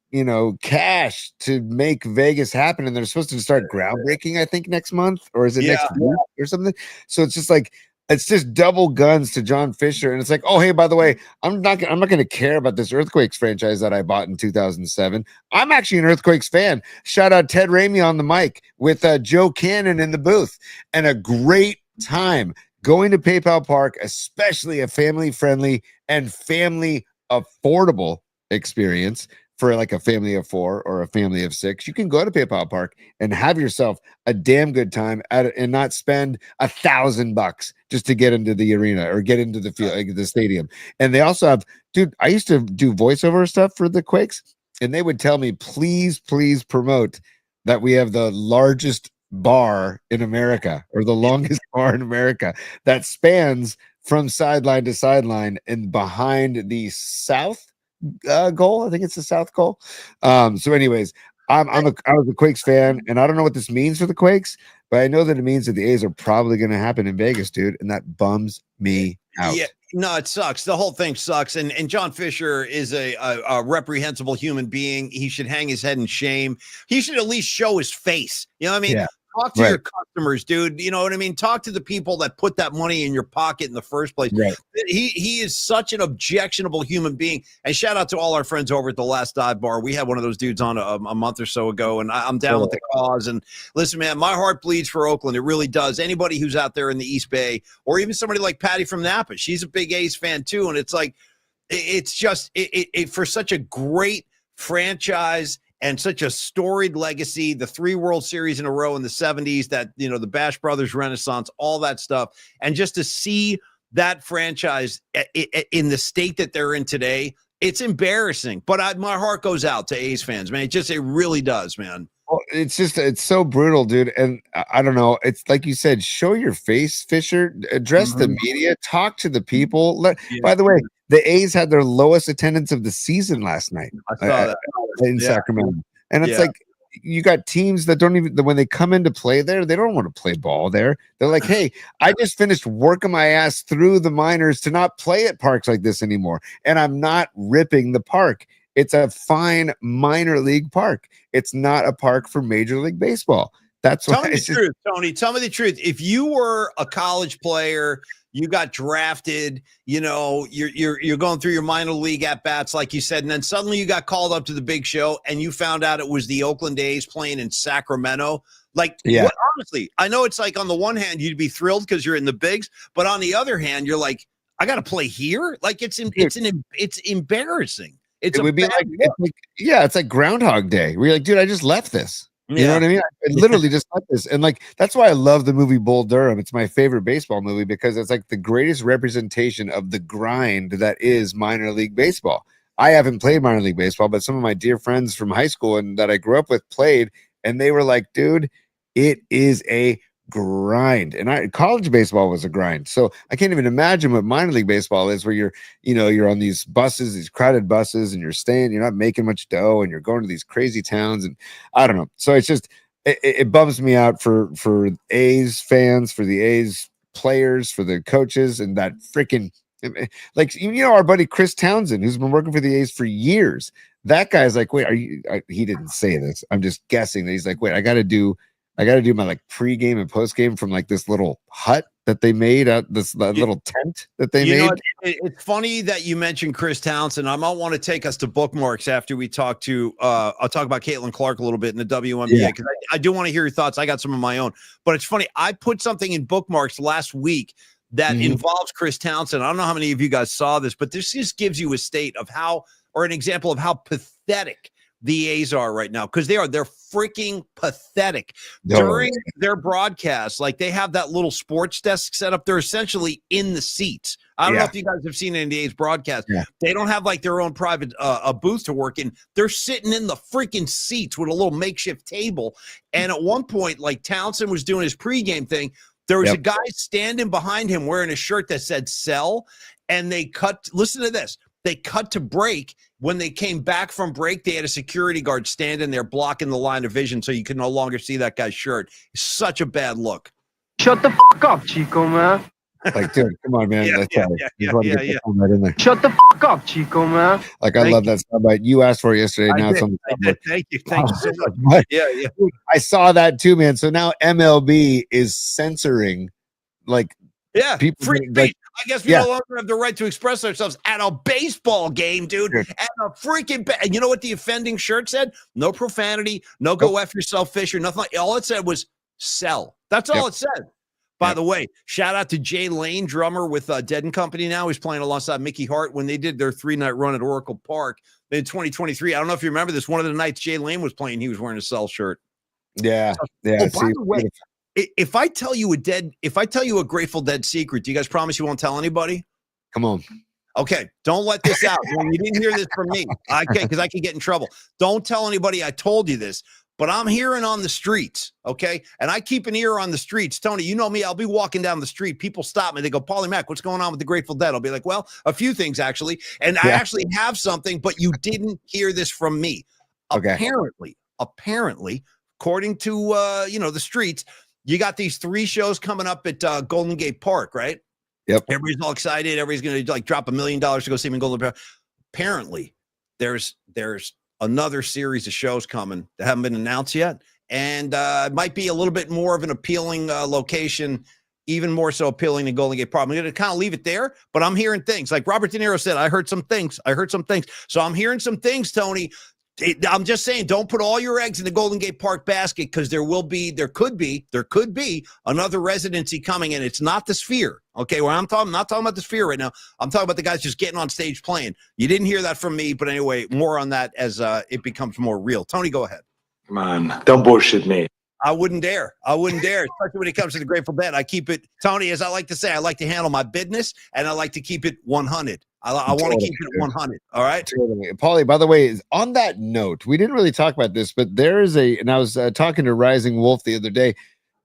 Speaker 2: cash to make Vegas happen. And they're supposed to start groundbreaking, I think, next month, or is it next week or something? So it's just like, it's just double guns to John Fisher. And it's like, oh, hey, by the way, I'm not going to care about this Earthquakes franchise that I bought in 2007. I'm actually an Earthquakes fan. Shout out Ted Ramey on the mic with Joe Cannon in the booth. And a great time going to PayPal Park, especially a family-friendly and family affordable experience. for like a family of 4 or a family of 6, you can go to PayPal Park and have yourself a damn good time and not spend $1,000 just to get into the arena or get into the field, like the stadium. And they also have, dude, I used to do voiceover stuff for the Quakes, and they would tell me, please promote that we have the largest bar in America, or the longest bar in America, that spans from sideline to sideline and behind the south goal. I think it's the south goal. So anyways, I was a Quakes fan, and I don't know what this means for the Quakes, but I know that it means that the A's are probably going to happen in Vegas, dude, and that bums me out.
Speaker 1: Yeah, no, it sucks. The whole thing sucks. And John Fisher is a reprehensible human being. He should hang his head in shame. He should at least show his face. You know what I mean?
Speaker 2: Yeah.
Speaker 1: Talk to your customers, dude. You know what I mean? Talk to the people that put that money in your pocket in the first place.
Speaker 2: Right.
Speaker 1: He is such an objectionable human being. And shout out to all our friends over at the Last Dive Bar. We had one of those dudes on a month or so ago, and I'm down with the cause. And listen, man, my heart bleeds for Oakland. It really does. Anybody who's out there in the East Bay, or even somebody like Patty from Napa, she's a big A's fan too. And it's like, it's just it for such a great franchise and such a storied legacy, the 3 World Series in a row in the 70s, that, you know, the Bash Brothers Renaissance, all that stuff. And just to see that franchise in the state that they're in today, it's embarrassing. But my heart goes out to A's fans, man. It really does, man.
Speaker 2: Well, it's so brutal, dude. And I don't know. It's like you said, show your face, Fisher, address the media, talk to the people. By the way, the A's had their lowest attendance of the season last night.
Speaker 1: I saw that
Speaker 2: in Sacramento. And it's like, you got teams that don't even, when they come into play there, they don't want to play ball there. They're like, hey, I just finished working my ass through the minors to not play at parks like this anymore. And I'm not ripping the park. It's a fine minor league park. It's not a park for Major League Baseball. That's why.
Speaker 1: Tell me the truth, Tony. Tell me the truth. If you were a college player, you got drafted, you know, you're going through your minor league at bats, like you said, and then suddenly you got called up to the big show, and you found out it was the Oakland A's playing in Sacramento. Like, honestly, I know it's like, on the one hand, you'd be thrilled because you're in the bigs, but on the other hand, you're like, I got to play here. Like, it's embarrassing. It would be like,
Speaker 2: it's like Groundhog Day. We're like, dude, I just left this. You know what I mean? I literally just left this. And like, that's why I love the movie Bull Durham. It's my favorite baseball movie, because it's like the greatest representation of the grind that is minor league baseball. I haven't played minor league baseball, but some of my dear friends from high school and that I grew up with played, and they were like, dude, it is a grind. And college baseball was a grind. So I can't even imagine what minor league baseball is, where you're on these buses, these crowded buses, and you're not making much dough, and you're going to these crazy towns, and I don't know. So it's just, it bums me out for A's fans, for the A's players, for the coaches, and that freaking, like, our buddy Chris Townsend, who's been working for the A's for years. That guy's like, wait, he didn't say this, I'm just guessing that he's like, wait, I got to do my like pregame and postgame from like this little hut that they made, that little tent that they made.
Speaker 1: It's funny that you mentioned Chris Townsend. I might want to take us to bookmarks after we talk to, I'll talk about Caitlin Clark a little bit in the WNBA, because I do want to hear your thoughts. I got some of my own, but it's funny. I put something in bookmarks last week that involves Chris Townsend. I don't know how many of you guys saw this, but this just gives you a state of how, or an example of how pathetic the A's are right now, because they're freaking pathetic. During their broadcast, like, they have that little sports desk set up. They're essentially in the seats. I don't know if you guys have seen any of the A's broadcast. They don't have like their own private a booth to work in. They're sitting in the freaking seats with a little makeshift table. And at one point, like, Townsend was doing his pregame thing. There was a guy standing behind him wearing a shirt that said "sell," and they cut. Listen to this. They cut to break. When they came back from break, they had a security guard standing there blocking the line of vision, so you could no longer see that guy's shirt. It's such a bad look.
Speaker 5: Shut the fuck up, Chico, man.
Speaker 2: Like, dude, come on, man.
Speaker 1: Right
Speaker 2: in there.
Speaker 5: Shut the fuck up, Chico, man.
Speaker 2: Like, I love that soundbite. You asked for it yesterday. Now it's on the
Speaker 1: I did. Thank you so much.
Speaker 2: Dude, I saw that too, man. So now MLB is censoring, like, people,
Speaker 1: free speech.
Speaker 2: like,
Speaker 1: I guess we no longer have the right to express ourselves at a baseball game, dude. At a freaking and you know what the offending shirt said? No profanity, no go F yourself, Fisher, nothing. All it said was "sell." That's all it said. By the way, shout out to Jay Lane, drummer with Dead & Company now. He's playing alongside Mickey Hart when they did their 3-night run at Oracle Park in 2023. I don't know if you remember this. One of the nights Jay Lane was playing, he was wearing a Cell shirt.
Speaker 2: Yeah. Yeah.
Speaker 1: Oh, by the way, if I tell you a Grateful Dead secret, do you guys promise you won't tell anybody?
Speaker 2: Come on.
Speaker 1: Okay, don't let this out. You didn't hear this from me. Okay, because I can get in trouble. Don't tell anybody I told you this, but I'm hearing on the streets, okay? And I keep an ear on the streets. Tony, you know me. I'll be walking down the street. People stop me. They go, Paulie Mac, what's going on with the Grateful Dead? I'll be like, well, a few things, actually. And I actually have something, but you didn't hear this from me.
Speaker 2: Okay.
Speaker 1: Apparently, according to, the streets, you got these 3 shows coming up at Golden Gate Park, right?
Speaker 2: Yep.
Speaker 1: Everybody's all excited. Everybody's going to like drop $1 million to go see him in Golden Gate. Apparently, there's another series of shows coming that haven't been announced yet, and it might be a little bit more of an appealing location, even more so appealing than Golden Gate Park. I'm going to kind of leave it there, but I'm hearing things like Robert De Niro said. I heard some things. So I'm hearing some things, Tony. I'm just saying, don't put all your eggs in the Golden Gate Park basket, because there could be another residency coming, and it's not the Sphere. Okay, well, I'm not talking about the Sphere right now. I'm talking about the guys just getting on stage playing. You didn't hear that from me, but anyway, more on that as it becomes more real. Tony, go ahead.
Speaker 6: Come on, don't bullshit me.
Speaker 1: I wouldn't dare, especially when it comes to the Grateful Dead. I keep it, Tony, as I like to say, I like to handle my business, and I like to keep it 100. I want to keep it at 100. All right.
Speaker 2: Totally. Paulie, by the way, on that note, we didn't really talk about this, but there is and I was talking to Rising Wolf the other day.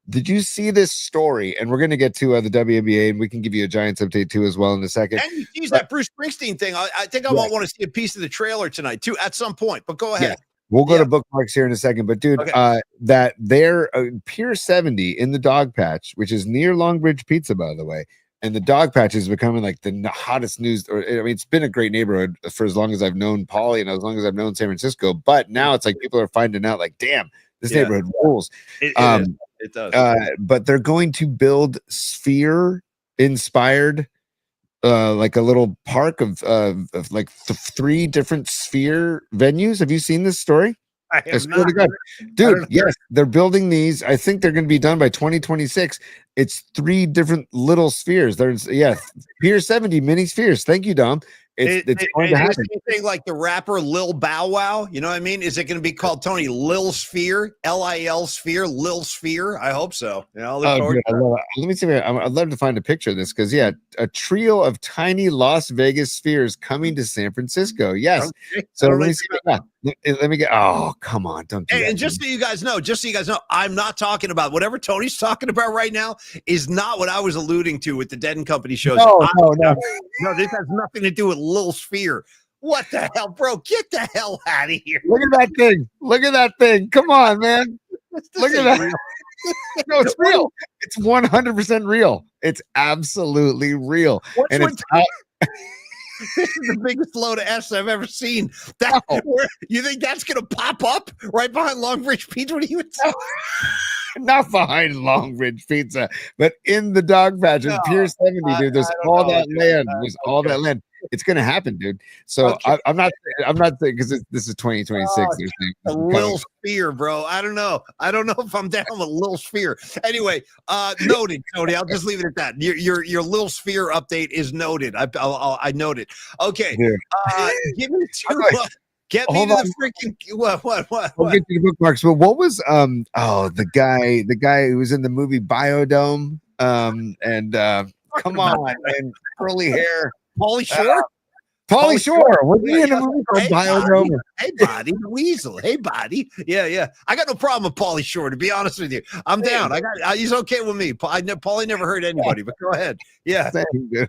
Speaker 2: Did you see this story? And we're going to get to the WNBA, and we can give you a Giants update too as well in a second.
Speaker 1: And you tease that Bruce Springsteen thing. I think I might want to see a piece of the trailer tonight too at some point, but go ahead.
Speaker 2: Yeah. We'll go to bookmarks here in a second, but dude, that they're Pier 70 in the Dog Patch, which is near Longbridge Pizza, by the way. And the Dog Patch is becoming like the hottest news. It's been a great neighborhood for as long as I've known Paulie and as long as I've known San Francisco. But now it's like people are finding out, like, damn, this neighborhood rules.
Speaker 1: It does.
Speaker 2: But they're going to build Sphere-inspired, like a little park of like 3 different Sphere venues. Have you seen this story?
Speaker 1: I
Speaker 2: swear to God. Dude, yes, they're building these. I think they're going to be done by 2026. It's 3 different little spheres. There's Pier 70 mini spheres. Thank you, Dom. It's going to happen.
Speaker 1: Anything like the rapper Lil Bow Wow, you know what I mean? Is it going to be called, Tony, Lil Sphere, Lil Sphere, Lil Sphere? I hope so.
Speaker 2: Let me see. I'd love to find a picture of this, because a trio of tiny Las Vegas spheres coming to San Francisco. Yes.
Speaker 1: Okay.
Speaker 2: So let me see. Let me get. Oh, come on! Don't do that.
Speaker 1: And just so you guys know, I'm not talking about whatever Tony's talking about right now. Is not what I was alluding to with the Dead & Company shows.
Speaker 2: No.
Speaker 1: This has nothing to do with Lil Sphere. What the hell, bro? Get the hell out of here!
Speaker 2: Look at that thing! Come on, man! Look at that! No, it's real. It's 100% real. It's absolutely real.
Speaker 1: This is the biggest load of S I've ever seen. You think that's going to pop up right behind Longbridge Pizza? What do you say?
Speaker 2: Not behind Longbridge Pizza, but in the Dog Patch in Pier 70, dude. There's all that land. There's all that land. It's going to happen, dude. So I'm not saying, because this is 2026.
Speaker 1: A Lil Sphere, bro. I don't know if I'm down with Lil Sphere. Anyway, noted, Tony. I'll just leave it at that. Your Lil Sphere update is noted. I noted. Okay. Give me Get me to the freaking what?
Speaker 2: We'll get to the bookmarks. But what was the guy who was in the movie Biodome? Come on, and curly hair.
Speaker 1: Pauly Shore?
Speaker 2: Pauly Shore. Was he in a movie called Biodome?
Speaker 1: Hey, buddy. Weasel. Hey, buddy. Yeah. I got no problem with Pauly Shore, to be honest with you. I'm down. He's okay with me. Pauly never hurt anybody, but go ahead. Yeah.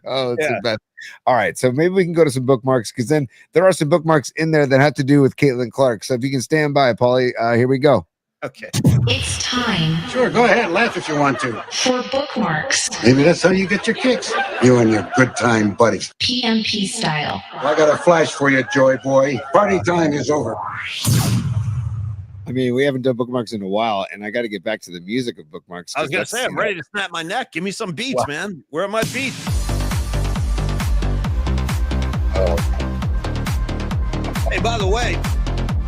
Speaker 2: Oh, it's the best. All right. So maybe we can go to some bookmarks, because then there are some bookmarks in there that have to do with Caitlin Clark. So if you can stand by, Pauly, here we go.
Speaker 1: Okay.
Speaker 7: It's time.
Speaker 8: Sure, go ahead. Laugh if you want to.
Speaker 7: For bookmarks.
Speaker 8: Maybe that's how you get your kicks. You and your good time buddies.
Speaker 7: PMP style.
Speaker 8: I got a flash for you, Joy Boy. Party time is over.
Speaker 2: I mean, we haven't done bookmarks in a while, and I got to get back to the music of bookmarks.
Speaker 1: I was going to say, I'm ready to snap my neck. Give me some beats, man. Where are my beats? Hey, by the way,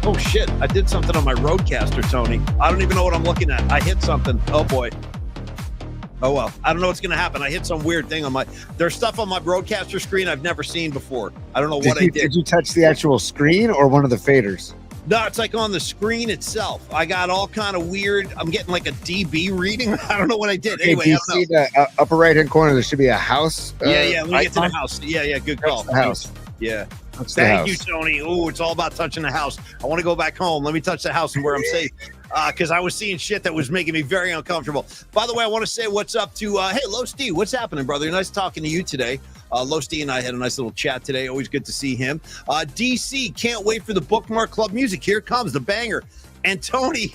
Speaker 1: oh shit, I did something on my Roadcaster, Tony. I don't even know what I'm looking at. I hit something. Oh boy. Oh, well, I don't know what's going to happen. I hit some weird thing on there's stuff on my broadcaster screen I've never seen before. I don't know what I did.
Speaker 2: Did you touch the actual screen or one of the faders?
Speaker 1: No, it's like on the screen itself. I got all kind of weird. I'm getting like a DB reading. I don't know what I did.
Speaker 2: Okay,
Speaker 1: Anyway,
Speaker 2: do you see the upper right-hand corner? There should be a house.
Speaker 1: Yeah. Let me get to the house. Yeah. Good call.
Speaker 2: The house.
Speaker 1: Yeah.
Speaker 2: Thank
Speaker 1: you, Tony. Oh, it's all about touching the house. I want to go back home. Let me touch the house and where I'm safe. Because I was seeing shit that was making me very uncomfortable. By the way, I want to say what's up to, hey, Low Steve. What's happening, brother? Nice talking to you today. Low Steve and I had a nice little chat today. Always good to see him. DC, can't wait for the Bookmark Club music. Here it comes, the banger. And Tony,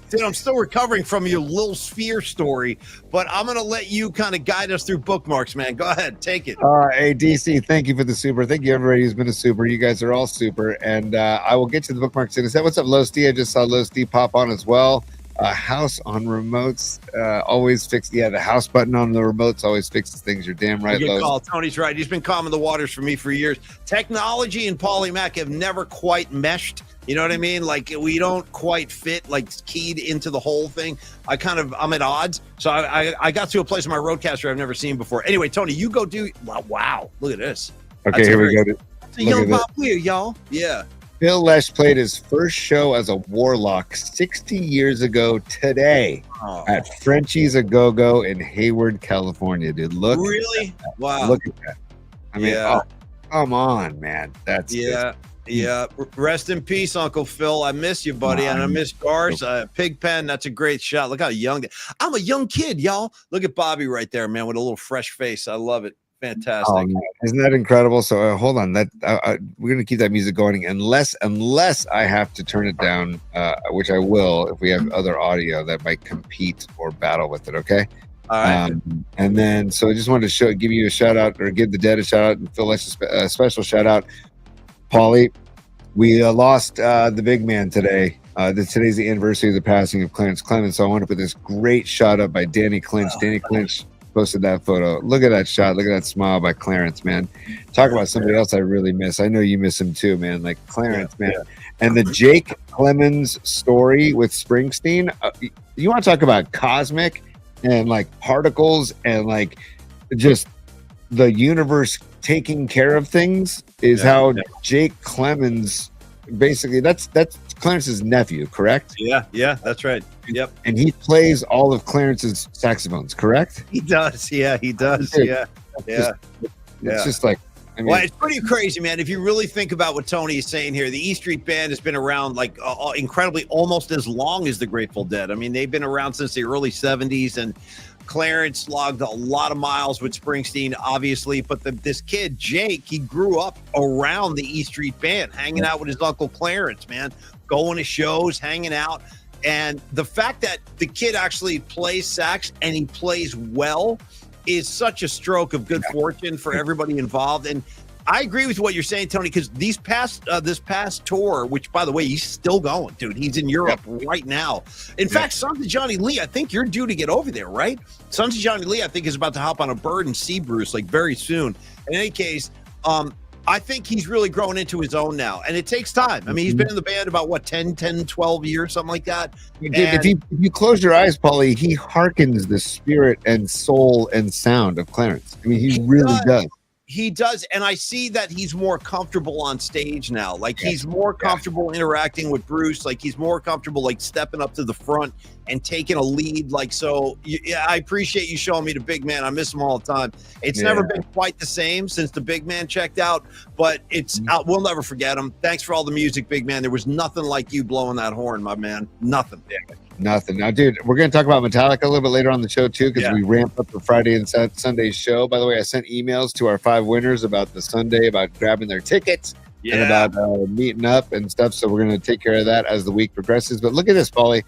Speaker 1: dude, I'm still recovering from your Lil Sphere story, but I'm going to let you kind of guide us through bookmarks, man. Go ahead. Take it.
Speaker 2: Hey, DC, thank you for the super. Thank you, everybody who's been a super. You guys are all super. And I will get to the bookmarks in a second. What's up, Low Steve? I just saw Low Steve pop on as well. House on remotes always fixed. Yeah, the house button on the remotes always fixes things. You're damn right,
Speaker 1: Good call. Tony's right. He's been calming the waters for me for years. Technology and Paulie Mac have never quite meshed. You know what I mean? Like, we don't quite fit, like, keyed into the whole thing. I'm at odds. So I got to a place in my roadcaster I've never seen before. Anyway, Tony, you go do. Wow. Look at this.
Speaker 2: Okay, here we go.
Speaker 1: It's a young Bob Weir, y'all. Yeah.
Speaker 2: Phil Lesh played his first show as a warlock 60 years ago today at Frenchie's A Go-Go in Hayward, California, dude. Look.
Speaker 1: Really? Wow.
Speaker 2: Look at that. I mean, come on, man. That's
Speaker 1: yeah. Yeah. Rest in peace, Uncle Phil. I miss you, buddy. And I miss Gar's Pigpen. That's a great shot. Look how young. I'm a young kid, y'all. Look at Bobby right there, man, with a little fresh face. I love it. Fantastic.
Speaker 2: Isn't that incredible? So hold on, that we're gonna keep that music going unless I have to turn it down, which I will if we have other audio that might compete or battle with it. Okay.
Speaker 1: All right.
Speaker 2: And then so I just wanted to give you a shout out, or give the dead a shout out, and Phil Lesh a special shout out. Paulie, we lost the big man today. Today's the anniversary of the passing of Clarence Clemens. So I want to put this great shot up by Danny Clinch. Danny Clinch posted that photo. Look at that shot. Look at that smile by Clarence, man. Talk about somebody else I really miss. I know you miss him too, man. Like Clarence, man. And the Jake Clemens story with Springsteen. You want to talk about cosmic and like particles and like just the universe taking care of things is how Jake Clemens, basically that's Clarence's nephew, correct?
Speaker 1: Yeah, that's right. Yep.
Speaker 2: And he plays all of Clarence's saxophones, correct?
Speaker 1: He does. Yeah, he does.
Speaker 2: Dude,
Speaker 1: Yeah.
Speaker 2: It's just like, I mean,
Speaker 1: well, it's pretty crazy, man. If you really think about what Tony is saying here, the E Street Band has been around like incredibly almost as long as the Grateful Dead. I mean, they've been around since the early 70s, and Clarence logged a lot of miles with Springsteen, obviously. But this kid, Jake, he grew up around the E Street Band, hanging out with his Uncle Clarence, man, going to shows, hanging out. And the fact that the kid actually plays sax and he plays well is such a stroke of good fortune for everybody involved. And I agree with what you're saying, Tony, because this past tour, which, by the way, he's still going, dude. He's in Europe right now. In fact, Sons of Johnny Lee, I think you're due to get over there, right? Sons of Johnny Lee, I think, is about to hop on a bird and see Bruce, like, very soon. In any case, I think he's really growing into his own now, and it takes time. I mean, he's been in the band about, 10, 12 years, something like that.
Speaker 2: If you close your eyes, Paulie, he harkens the spirit and soul and sound of Clarence. I mean, he really does.
Speaker 1: He does, and I see that he's more comfortable on stage now. Like, he's more comfortable interacting with Bruce. Like, he's more comfortable, like, stepping up to the front and taking a lead. Like, so, I appreciate you showing me the big man. I miss him all the time. It's never been quite the same since the big man checked out, but we'll never forget him. Thanks for all the music, big man. There was nothing like you blowing that horn, my man. Nothing.
Speaker 2: Nothing. Now, dude, we're going to talk about Metallica a little bit later on the show, too, because we ramp up the Friday and Sunday's show. By the way, I sent emails to our 5 winners about the Sunday, about grabbing their tickets and about meeting up and stuff. So we're going to take care of that as the week progresses. But look at this, Paulie.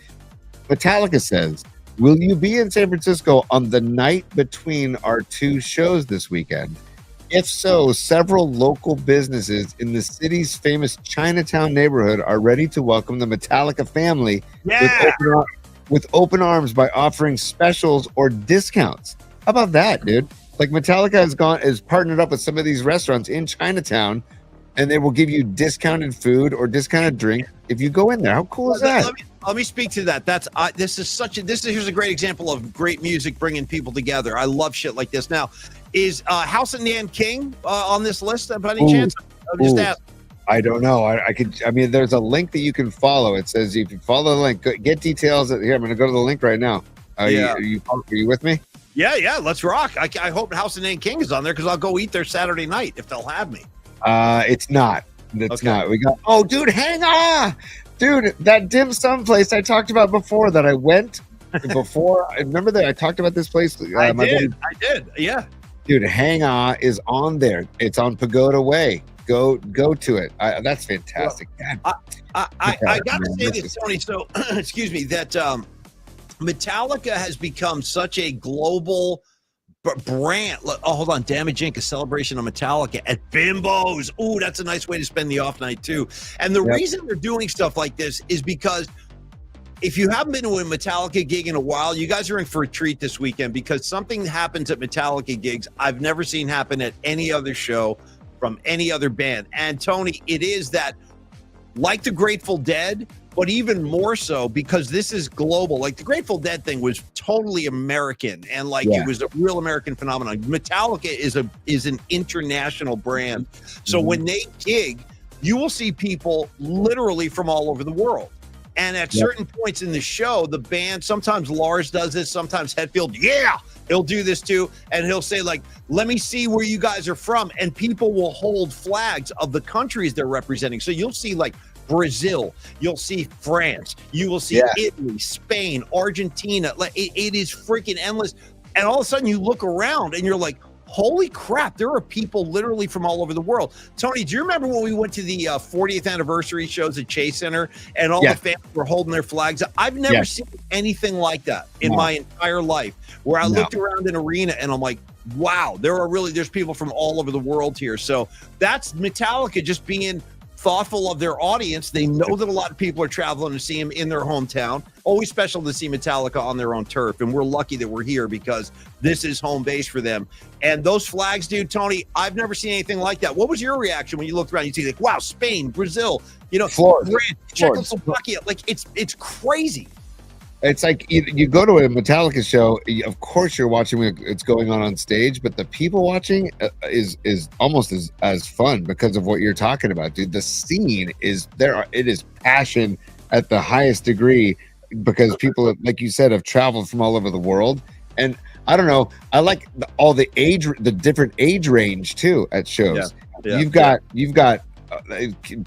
Speaker 2: Metallica says, will you be in San Francisco on the night between our 2 shows this weekend? If so, several local businesses in the city's famous Chinatown neighborhood are ready to welcome the Metallica family with open arms by offering specials or discounts. How about that, dude? Like, Metallica is partnered up with some of these restaurants in Chinatown, and they will give you discounted food or discounted drink if you go in there. How cool is that?
Speaker 1: let me speak to that. Here's a great example of great music bringing people together. I love shit like this. Now, is House of Nan King on this list by any chance? I'm just asking.
Speaker 2: I don't know. I mean, there's a link that you can follow. It says if you follow the link, get details. Here, I'm going to go to the link right now. Are you with me?
Speaker 1: Yeah. Let's rock. I hope House of Nan King is on there because I'll go eat there Saturday night if they'll have me.
Speaker 2: It's not. It's not. We got. Oh, dude, hang on, dude. That dim sum place I talked about before that I went before. I remember that I talked about this place.
Speaker 1: I did. Yeah.
Speaker 2: Dude, hang on is on there. It's on Pagoda Way. Go to it. That's fantastic.
Speaker 1: Well, I got to say this, Tony. So, excuse me. That Metallica has become such a global brand. Oh, hold on. Damage Inc. A celebration of Metallica at Bimbo's. Ooh, that's a nice way to spend the off night too. And the reason they're doing stuff like this is because if you haven't been to a Metallica gig in a while, you guys are in for a treat this weekend because something happens at Metallica gigs I've never seen happen at any other show from any other band. And Tony, it is that, like the Grateful Dead, but even more so because this is global. Like the Grateful Dead thing was totally American and it was a real American phenomenon. Metallica is an international brand. So when they gig, you will see people literally from all over the world. And at certain points in the show, the band, sometimes Lars does this, sometimes Hetfield, he'll do this too. And he'll say let me see where you guys are from. And people will hold flags of the countries they're representing. So you'll see Brazil, you'll see France, you will see Italy, Spain, Argentina. It is freaking endless. And all of a sudden you look around and you're like, holy crap, there are people literally from all over the world. Tony, do you remember when we went to the 40th anniversary shows at Chase Center and all the fans were holding their flags? I've never seen anything like that in my entire life, where I looked around an arena and I'm like, wow, there's people from all over the world here. So that's Metallica just being thoughtful of their audience. They know that a lot of people are traveling to see him in their hometown. Always special to see Metallica on their own turf. And we're lucky that we're here because this is home base for them. And those flags, dude, Tony, I've never seen anything like that. What was your reaction when you looked around? You see wow, Spain, Brazil,
Speaker 2: Florida,
Speaker 1: Czechoslovakia. It's crazy.
Speaker 2: It's like you go to a Metallica show, of course you're watching it's going on stage, but the people watching is almost as fun because of what you're talking about, dude. The scene is there. It is passion at the highest degree because people, like you said, have traveled from all over the world. And I don't know, I like the different age range too at shows. You've got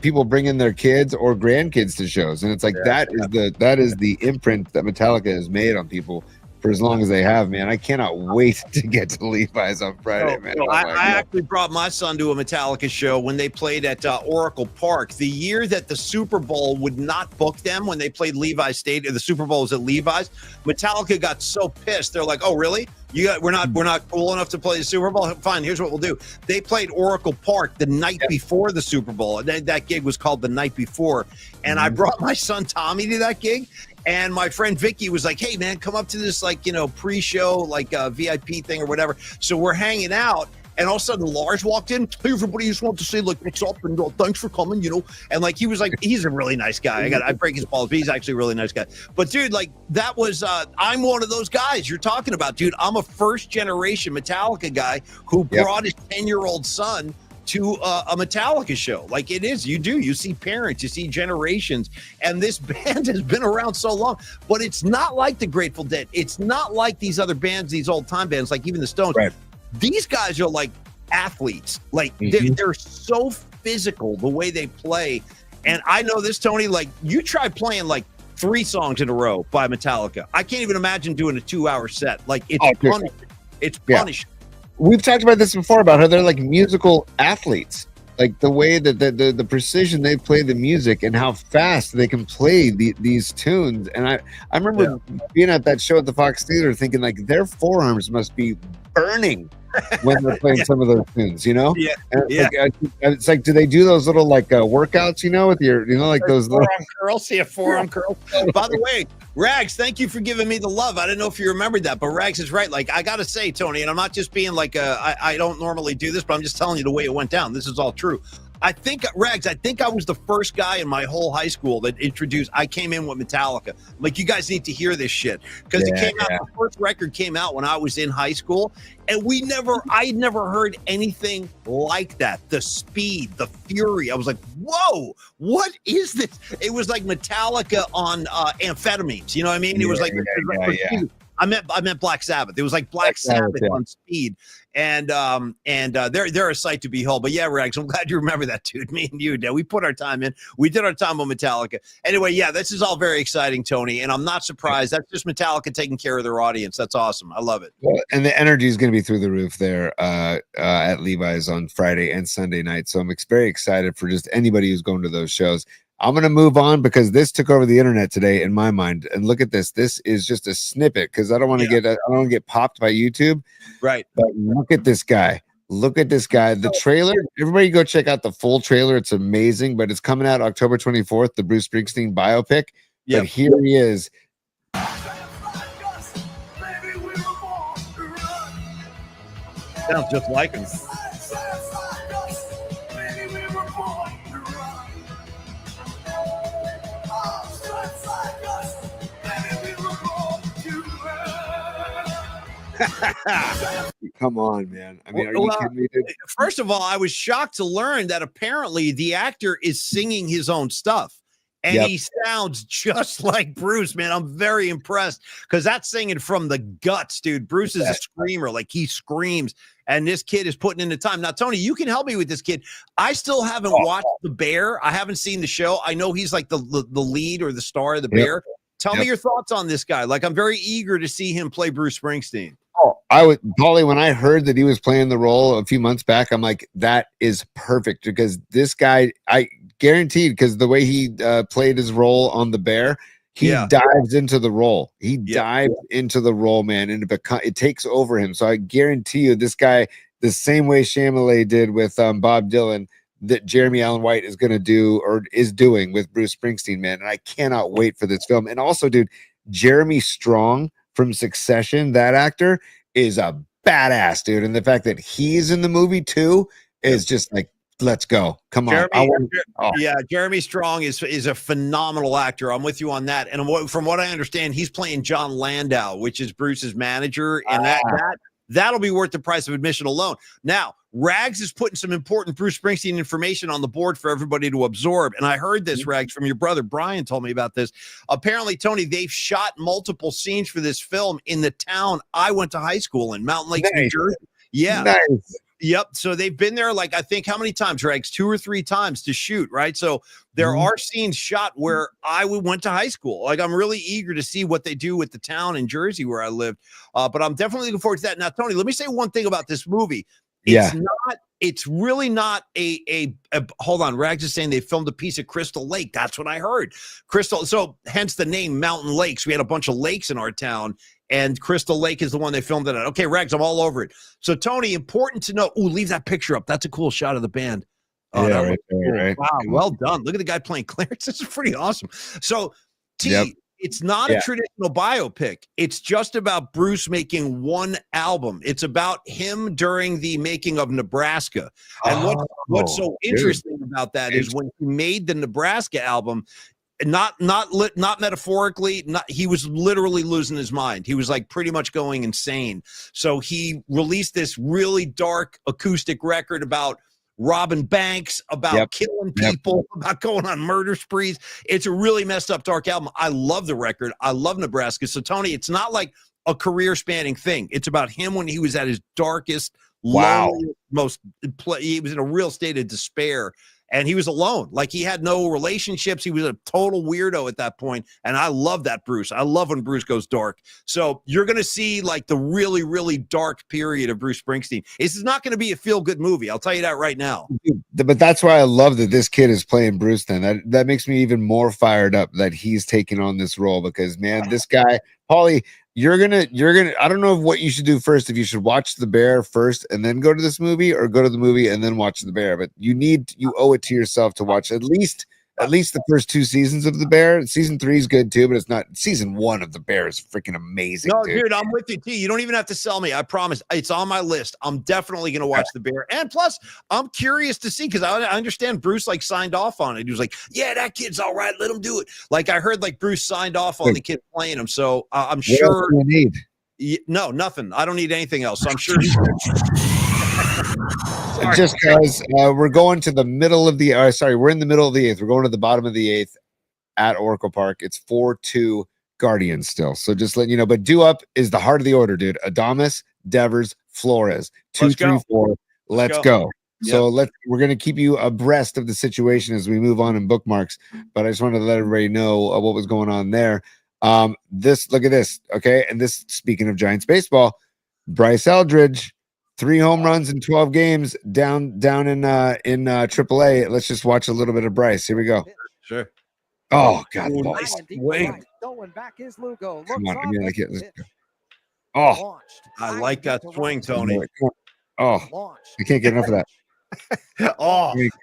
Speaker 2: people bring in their kids or grandkids to shows, and it's like that is the imprint that Metallica has made on people for as long as they have, man. I cannot wait to get to Levi's on Friday, man.
Speaker 1: I actually brought my son to a Metallica show when they played at Oracle Park. The year that the Super Bowl would not book them when they played Levi's Stadium, the Super Bowl was at Levi's. Metallica got so pissed. They're like, "Oh, really? We're not cool enough to play the Super Bowl? Fine, here's what we'll do." They played Oracle Park the night before the Super Bowl. And that gig was called The Night Before. And I brought my son Tommy to that gig. And my friend Vicky was like, "Hey, man, come up to this pre-show VIP thing or whatever." So we're hanging out, and all of a sudden Lars walked in. "Hey, everybody, just want to say what's up and thanks for coming, And he was like, he's a really nice guy. I break his balls, but he's actually a really nice guy. But dude, that was I'm one of those guys you're talking about, dude. I'm a first generation Metallica guy who brought his 10-year-old son to a Metallica show. You see parents, you see generations, and this band has been around so long, but it's not like the Grateful Dead. It's not like these other bands, these old time bands, like even the Stones. Right. These guys are like athletes. They're so physical the way they play. And I know this, Tony, you try playing 3 songs in a row by Metallica. I can't even imagine doing a 2-hour set. It's punishing. It's punishing.
Speaker 2: We've talked about this before about how they're like musical athletes, like the way that the precision they play the music and how fast they can play these tunes. And I remember being at that show at the Fox Theater thinking their forearms must be burning when they're playing some of those tunes, And it's like, do they do those little workouts, with your, those little
Speaker 1: forearm curls? See a forearm curl. By the way, Rags, thank you for giving me the love. I didn't know if you remembered that, but Rags is right. I got to say, Tony, and I'm not just being I don't normally do this, but I'm just telling you the way it went down. This is all true. I think, Rags, I think I was the first guy in my whole high school that introduced. I came in with Metallica. I'm like, you guys need to hear this shit because it came out. The first record came out when I was in high school, and I never heard anything like that. The speed, the fury. I was like, whoa, what is this? It was like Metallica on amphetamines. You know what I mean? It was like, I meant Black Sabbath. It was like Black Sabbath on speed, and they're a sight to behold. But yeah, Rags, I'm glad you remember that, dude. Me and you, we put our time in. We did our time on Metallica. Anyway, yeah, this is all very exciting, Tony, and I'm not surprised. That's just Metallica taking care of their audience. That's awesome. I love it.
Speaker 2: Well, and the energy is going to be through the roof there at Levi's on Friday and Sunday night. So I'm very excited for just anybody who's going to those shows. I'm going to move on because this took over the internet today in my mind. And look at this. This is just a snippet because I don't want to get popped by YouTube.
Speaker 1: Right.
Speaker 2: But look at this guy. Look at this guy. The trailer. Everybody go check out the full trailer. It's amazing, but it's coming out October 24th, the Bruce Springsteen biopic.
Speaker 1: Yeah.
Speaker 2: But here he is.
Speaker 1: Sounds just like him.
Speaker 2: Come on, man. I mean, are you kidding me, dude?
Speaker 1: First of all, I was shocked to learn that apparently the actor is singing his own stuff. And he sounds just like Bruce, man. I'm very impressed because that's singing from the guts, dude. Bruce is a screamer. Like, he screams. And this kid is putting in the time. Now, Tony, you can help me with this kid. I still haven't watched The Bear. I haven't seen the show. I know he's like the lead or the star of The Bear. Tell me your thoughts on this guy. Like, I'm very eager to see him play Bruce Springsteen.
Speaker 2: Oh, Paulie, when I heard that he was playing the role a few months back, I'm like, that is perfect because this guy, I guaranteed, because the way he played his role on The Bear, he dives into the role. He dives into the role, man, and it takes over him. So I guarantee you, this guy, the same way Chalamet did with Bob Dylan, that Jeremy Allen White is going to do or is doing with Bruce Springsteen, man. And I cannot wait for this film. And also, dude, Jeremy Strong from Succession, that actor is a badass, dude. And the fact that he's in the movie too is just like, let's go. Come on.
Speaker 1: Jeremy Strong is a phenomenal actor. I'm with you on that. And from what I understand, he's playing John Landau, which is Bruce's manager. And that'll be worth the price of admission alone. Now, Rags is putting some important Bruce Springsteen information on the board for everybody to absorb. And I heard this, Rags, from your brother. Brian told me about this. Apparently, Tony, they've shot multiple scenes for this film in the town I went to high school in, Mountain Lakes, New Jersey. Yeah.
Speaker 2: Nice.
Speaker 1: Yep. So they've been there, like, I think how many times, Rags? 2 or 3 times to shoot, right? So there are scenes shot where I went to high school. Like, I'm really eager to see what they do with the town in Jersey where I lived. But I'm definitely looking forward to that. Now, Tony, let me say one thing about this movie. It's really not a hold on. Rags is saying they filmed a piece of Crystal Lake. That's what I heard. Crystal. So hence the name Mountain Lakes. We had a bunch of lakes in our town, and Crystal Lake is the one they filmed it at. Okay, Rags, I'm all over it. So, Tony, important to know. Ooh, leave that picture up. That's a cool shot of the band. Oh,
Speaker 2: right.
Speaker 1: Wow, well done. Look at the guy playing Clarence. This is pretty awesome. So, it's not a traditional biopic. It's just about Bruce making one album. It's about him during the making of Nebraska. And what's so interesting about that is when he made the Nebraska album, not metaphorically, he was literally losing his mind. He was like pretty much going insane. So he released this really dark acoustic record about robbing banks, about killing people, about going on murder sprees. It's a really messed up, dark album. I love the record. I love Nebraska. So, Tony, it's not like a career-spanning thing. It's about him when he was at his darkest, loneliest, he was in a real state of despair. And he was alone. Like, he had no relationships. He was a total weirdo at that point. And I love that Bruce. I love when Bruce goes dark. So you're going to see like the really, really dark period of Bruce Springsteen. This is not going to be a feel-good movie. I'll tell you that right now.
Speaker 2: But that's why I love that this kid is playing Bruce then. That makes me even more fired up that he's taking on this role because, man, this guy, Paulie, you're gonna I don't know what you should do first, if you should watch The Bear first and then go to this movie, or go to the movie and then watch The Bear, but you owe it to yourself to watch at least at least the first 2 seasons of the Bear. Season 3 is good too, but it's not. Season 1 of the Bear is freaking amazing.
Speaker 1: No, dude, I'm with you too. You don't even have to sell me. I promise. It's on my list. I'm definitely going to watch the Bear. And plus, I'm curious to see, because I understand Bruce like signed off on it. He was like, "Yeah, that kid's all right. Let him do it." Like I heard like Bruce signed off on the kid playing him. So I'm sure.
Speaker 2: What else do you need?
Speaker 1: No, nothing. I don't need anything else. So I'm sure he's.
Speaker 2: Just because we're going to the middle of the we're in the middle of the 8th. We're going to the bottom of the 8th at Oracle Park. It's 4-2 Guardians still. So just letting you know. But due up is the heart of the order, dude. Adames, Devers, Flores. 2, 3, 4. Let's go. So we're going to keep you abreast of the situation as we move on in bookmarks. But I just wanted to let everybody know what was going on there. Look at this. Okay. And this, speaking of Giants baseball, Bryce Eldridge. 3 home runs in 12 games down in AAA. Let's just watch a little bit of Bryce. Here we go.
Speaker 1: Sure.
Speaker 2: Oh God,
Speaker 1: nice swing.
Speaker 9: Going back is Lugo.
Speaker 2: Come on, I mean, I can't. Oh,
Speaker 1: I like that swing, Tony.
Speaker 2: Oh, I can't get enough of that.
Speaker 1: Oh,
Speaker 9: deep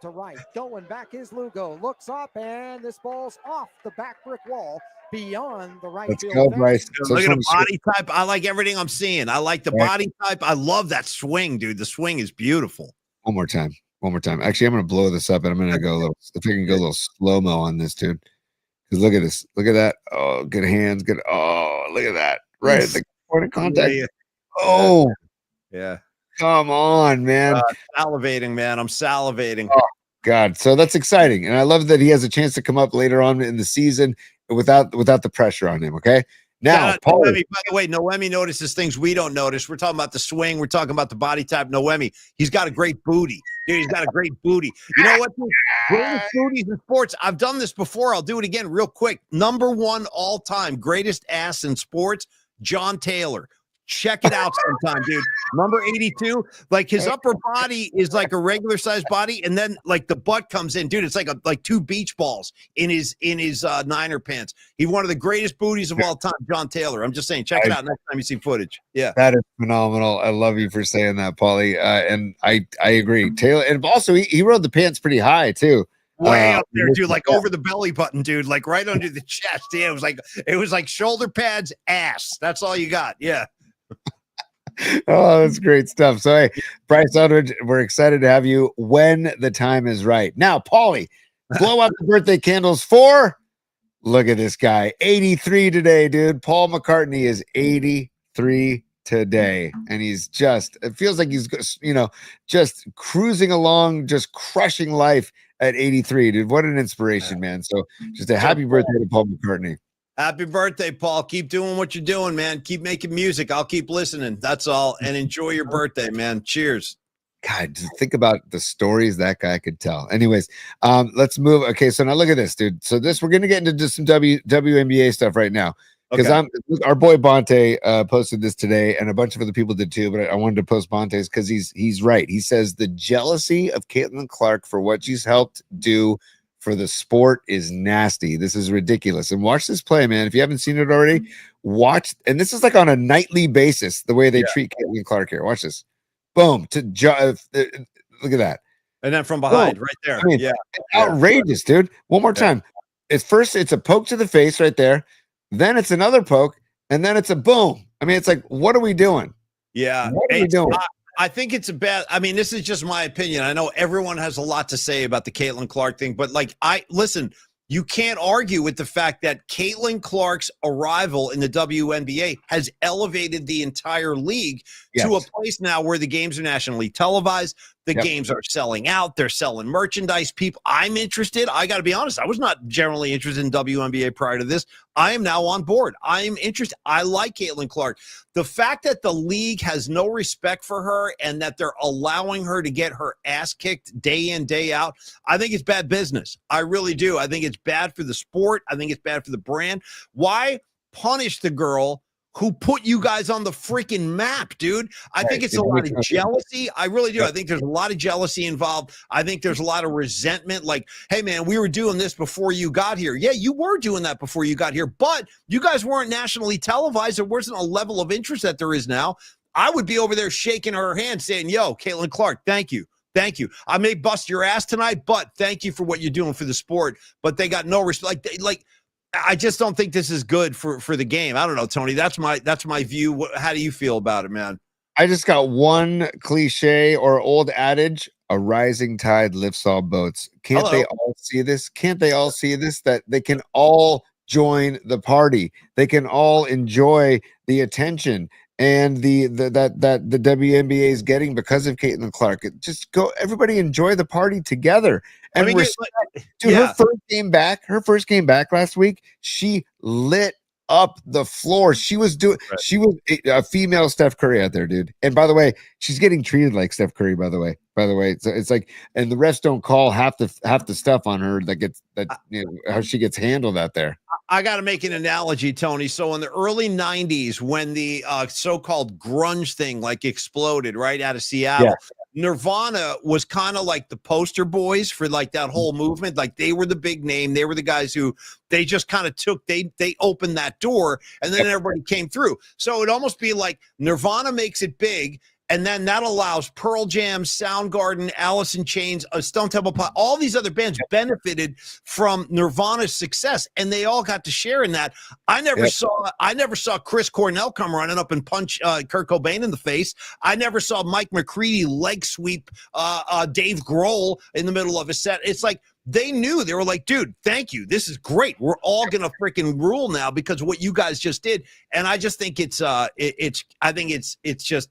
Speaker 9: to right. Going back is Lugo. Looks up, and this ball's off the back brick wall. Beyond the right
Speaker 2: Let's
Speaker 9: field.
Speaker 2: go, Bryce. So
Speaker 1: look at the body type. I like everything I'm seeing. I like the body type. I love that swing, dude. The swing is beautiful.
Speaker 2: One more time. Actually, I'm going to blow this up, and I'm going to go a little. If I can go a little slow mo on this, dude. Because look at this. Look at that. Oh, good hands. Good. Oh, look at that. Right at the point of contact. Oh,
Speaker 1: yeah.
Speaker 2: Come on, man.
Speaker 1: Salivating, man. I'm salivating.
Speaker 2: Oh, God. So that's exciting, and I love that he has a chance to come up later on in the season without the pressure on him. Okay. Now,
Speaker 1: Noemi, by the way, Noemi notices things we don't notice. We're talking about the swing. We're talking about the body type. Noemi, he's got a great booty. Dude, he's got a great booty. You know what? Greatest booties in sports. I've done this before. I'll do it again real quick. Number 1 all time greatest ass in sports, John Taylor. Check it out sometime, dude. Number 82, like his upper body is like a regular sized body, and then like the butt comes in, dude. It's like 2 beach balls in his Niner pants. He's one of the greatest booties of all time, John Taylor. I'm just saying, check it out next time you see footage. Yeah,
Speaker 2: that is phenomenal. I love you for saying that, Paulie. And I agree. Taylor, and also he rode the pants pretty high too.
Speaker 1: Way up there, dude, like over the belly button, dude, like right under the chest. Yeah, it was like shoulder pads, ass. That's all you got. Yeah.
Speaker 2: Oh, that's great stuff. So, hey, Bryce Eldridge, we're excited to have you when the time is right. Now, Paulie, blow out the birthday candles for, look at this guy, 83 today, dude. Paul McCartney is 83 today, and he's it feels like he's, just cruising along, just crushing life at 83, dude. What an inspiration, man. So, just a happy birthday to Paul McCartney.
Speaker 1: Happy birthday, Paul. Keep doing what you're doing, man. Keep making music. I'll keep listening. That's all. And enjoy your birthday, man. Cheers.
Speaker 2: God, just think about the stories that guy could tell. Anyways, let's move. Okay, so now look at this, dude. So we're going to get into just some WNBA stuff right now. Because our boy Bonte posted this today, and a bunch of other people did too, but I wanted to post Bonte's because he's right. He says the jealousy of Caitlin Clark for what she's helped do for the sport is nasty. This is ridiculous. And watch this play, man. If you haven't seen it already, watch. And this is like on a nightly basis, the way they treat Caitlin Clark here. Watch this. Boom. Look at that.
Speaker 1: And then from behind, right there.
Speaker 2: I mean, outrageous, dude. One more time. It's a poke to the face right there. Then it's another poke. And then it's a boom. I mean, it's like, what are we doing?
Speaker 1: Yeah.
Speaker 2: What are we doing?
Speaker 1: I think it's this is just my opinion. I know everyone has a lot to say about the Caitlin Clark thing, but listen, you can't argue with the fact that Caitlin Clark's arrival in the WNBA has elevated the entire league to a place now where the games are nationally televised. The games are selling out. They're selling merchandise. I'm interested. I got to be honest. I was not generally interested in WNBA prior to this. I am now on board. I am interested. I like Caitlin Clark. The fact that the league has no respect for her and that they're allowing her to get her ass kicked day in, day out, I think it's bad business. I really do. I think it's bad for the sport. I think it's bad for the brand. Why punish the girl who put you guys on the freaking map, dude? I think it's a lot of jealousy. I really do. I think there's a lot of jealousy involved. I think there's a lot of resentment. Like, hey, man, we were doing this before you got here. Yeah, you were doing that before you got here, but you guys weren't nationally televised. There wasn't a level of interest that there is now. I would be over there shaking her hand saying, yo, Caitlin Clark, thank you. Thank you. I may bust your ass tonight, but thank you for what you're doing for the sport. But they got no respect. Like I just don't think this is good for the game. I don't know, Tony. That's my view. How do you feel about it, man?
Speaker 2: I just got one cliche or old adage: a rising tide lifts all boats. Can't they all see this? Can't they all see this? That they can all join the party. They can all enjoy the attention and that the WNBA is getting because of Caitlin Clark. Just go, everybody enjoy the party together. And her first game back last week, she lit up the floor. She was a female Steph Curry out there, dude. And by the way, she's getting treated like Steph Curry, by the way. It's like, and the refs don't call half the stuff on her how she gets handled out there.
Speaker 1: I got to make an analogy, Tony. So in the early 90s, when the so-called grunge thing like exploded right out of Seattle, Nirvana was kind of like the poster boys for like that whole movement. Like they were the big name. They were the guys who they just kind of they opened that door and then everybody came through. So it'd almost be like Nirvana makes it big. And then that allows Pearl Jam, Soundgarden, Alice in Chains, Stone Temple Pilots, all these other bands benefited from Nirvana's success, and they all got to share in that. I never saw Chris Cornell come running up and punch Kurt Cobain in the face. I never saw Mike McCready leg sweep Dave Grohl in the middle of a set. It's like they knew. They were like, dude, thank you. This is great. We're all gonna freaking rule now because of what you guys just did. And I just think it's just.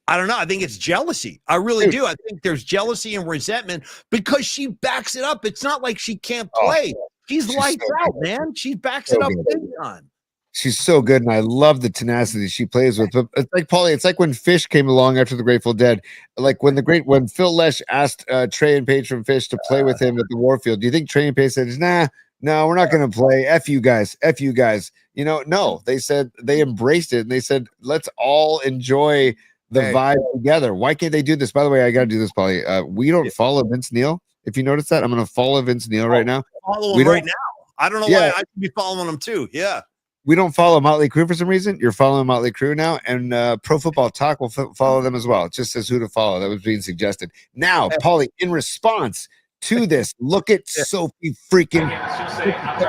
Speaker 1: I don't know. I think it's jealousy. I really do. I think there's jealousy and resentment because she backs it up. It's not like she can't play. She's lights out, man. She backs it up big time.
Speaker 2: She's so good, and I love the tenacity she plays with. But it's like, Paulie, it's like when Fish came along after the Grateful Dead. Like when Phil Lesh asked Trey and Paige from Fish to play with him at the Warfield. Do you think Trey and Paige said, no, we're not going to play. F you guys. No. They said they embraced it, and they said, let's all enjoy the vibe together. Why can't they do this? By the way, I got to do this, Paulie. We don't follow Vince Neil. If you notice that, I'm going to follow Vince Neil right now.
Speaker 1: Follow him right now. I don't know why I should be following him too. Yeah.
Speaker 2: We don't follow Motley Crue for some reason. You're following Motley Crue now, and Pro Football Talk will follow them as well. It just says who to follow. That was being suggested. Now, Paulie, in response to this, look at Sophie freaking.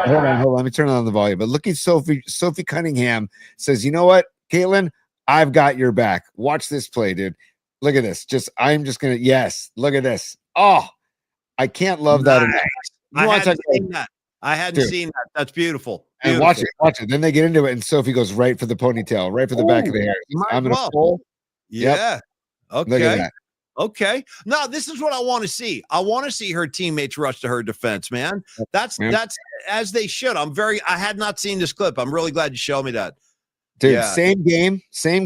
Speaker 2: Hold on. Let me turn on the volume. But look at Sophie Cunningham says, you know what, Caitlin? I've got your back. Watch this play, dude. Look at this. Look at this. Oh, I can't love that enough.
Speaker 1: I hadn't seen that. That's beautiful.
Speaker 2: And watch it. Then they get into it, and Sophie goes right for the ponytail, right for the back of the hair. I'm gonna pull.
Speaker 1: Yeah.
Speaker 2: Okay. Look at that.
Speaker 1: Okay. Now, this is what I want to see. I want to see her teammates rush to her defense, man. That's as they should. I had not seen this clip. I'm really glad you showed me that.
Speaker 2: Dude, same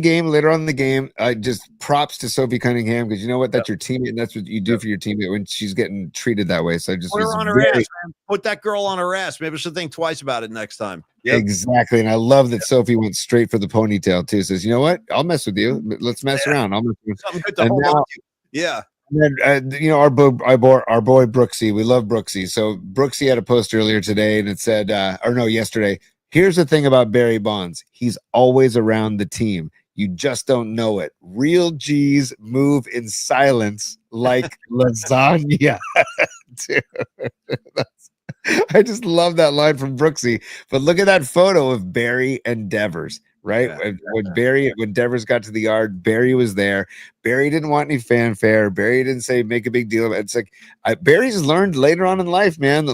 Speaker 2: game later on in the game. Just props to Sophie Cunningham because you know what? That's your teammate, and that's what you do for your teammate when she's getting treated that way. So I just
Speaker 1: put her on her ass, man. Put that girl on her ass. Maybe she'll think twice about it next time.
Speaker 2: Yep. Exactly. And I love that Sophie went straight for the ponytail too. Says, you know what? I'll mess with you. Let's mess around. I'll mess with you.
Speaker 1: Something good to hold on to. Yeah.
Speaker 2: And then, our boy Brooksy. We love Brooksy. So Brooksy had a post earlier today, and it said, yesterday. Here's the thing about Barry Bonds. He's always around the team. You just don't know it. Real G's move in silence like lasagna. Dude, I just love that line from Brooksy. But look at that photo of Barry and Devers, right? When Devers got to the yard, Barry was there. Barry didn't want any fanfare. Barry didn't say make a big deal of it. It's like Barry's learned later on in life, man,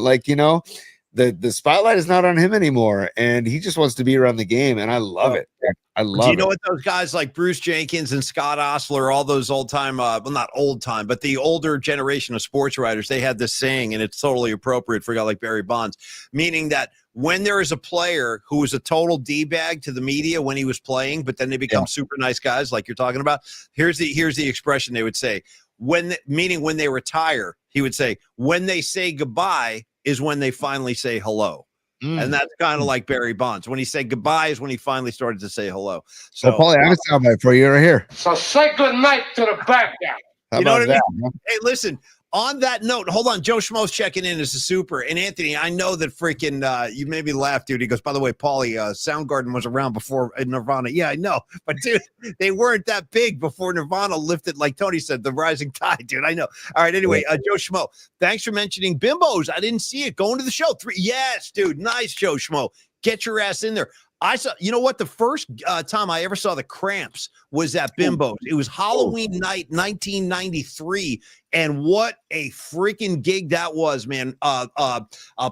Speaker 2: that the spotlight is not on him anymore, and he just wants to be around the game, and I love it. I love it.
Speaker 1: Do you know what those guys like Bruce Jenkins and Scott Osler, all those old time, not old time, but the older generation of sports writers, they had this saying, and it's totally appropriate for a guy like Barry Bonds, meaning that when there is a player who is a total D-bag to the media when he was playing, but then they become super nice guys like you're talking about, here's the expression they would say. When they retire, he would say, when they say goodbye is when they finally say hello. And that's kind of like Barry Bonds. When he said goodbye is when he finally started to say hello. So,
Speaker 2: Paulie, I have a soundbite for you right here.
Speaker 3: So say good night to the bad guy.
Speaker 1: You know what I mean? Hey, listen, On that note, hold on. Joe Schmo's checking in as a super. And Anthony, I know that freaking you made me laugh, dude. He goes, by the way, Paulie, Soundgarden was around before Nirvana. Yeah, I know. But, dude, they weren't that big before Nirvana lifted, like Tony said, the rising tide, dude. I know. All right, anyway, Joe Schmo, thanks for mentioning bimbos. I didn't see it. Going to the show. Yes, dude. Nice, Joe Schmo. Get your ass in there. I saw, you know what? The first time I ever saw the Cramps was at Bimbo's. It was Halloween night, 1993, and what a freaking gig that was, man.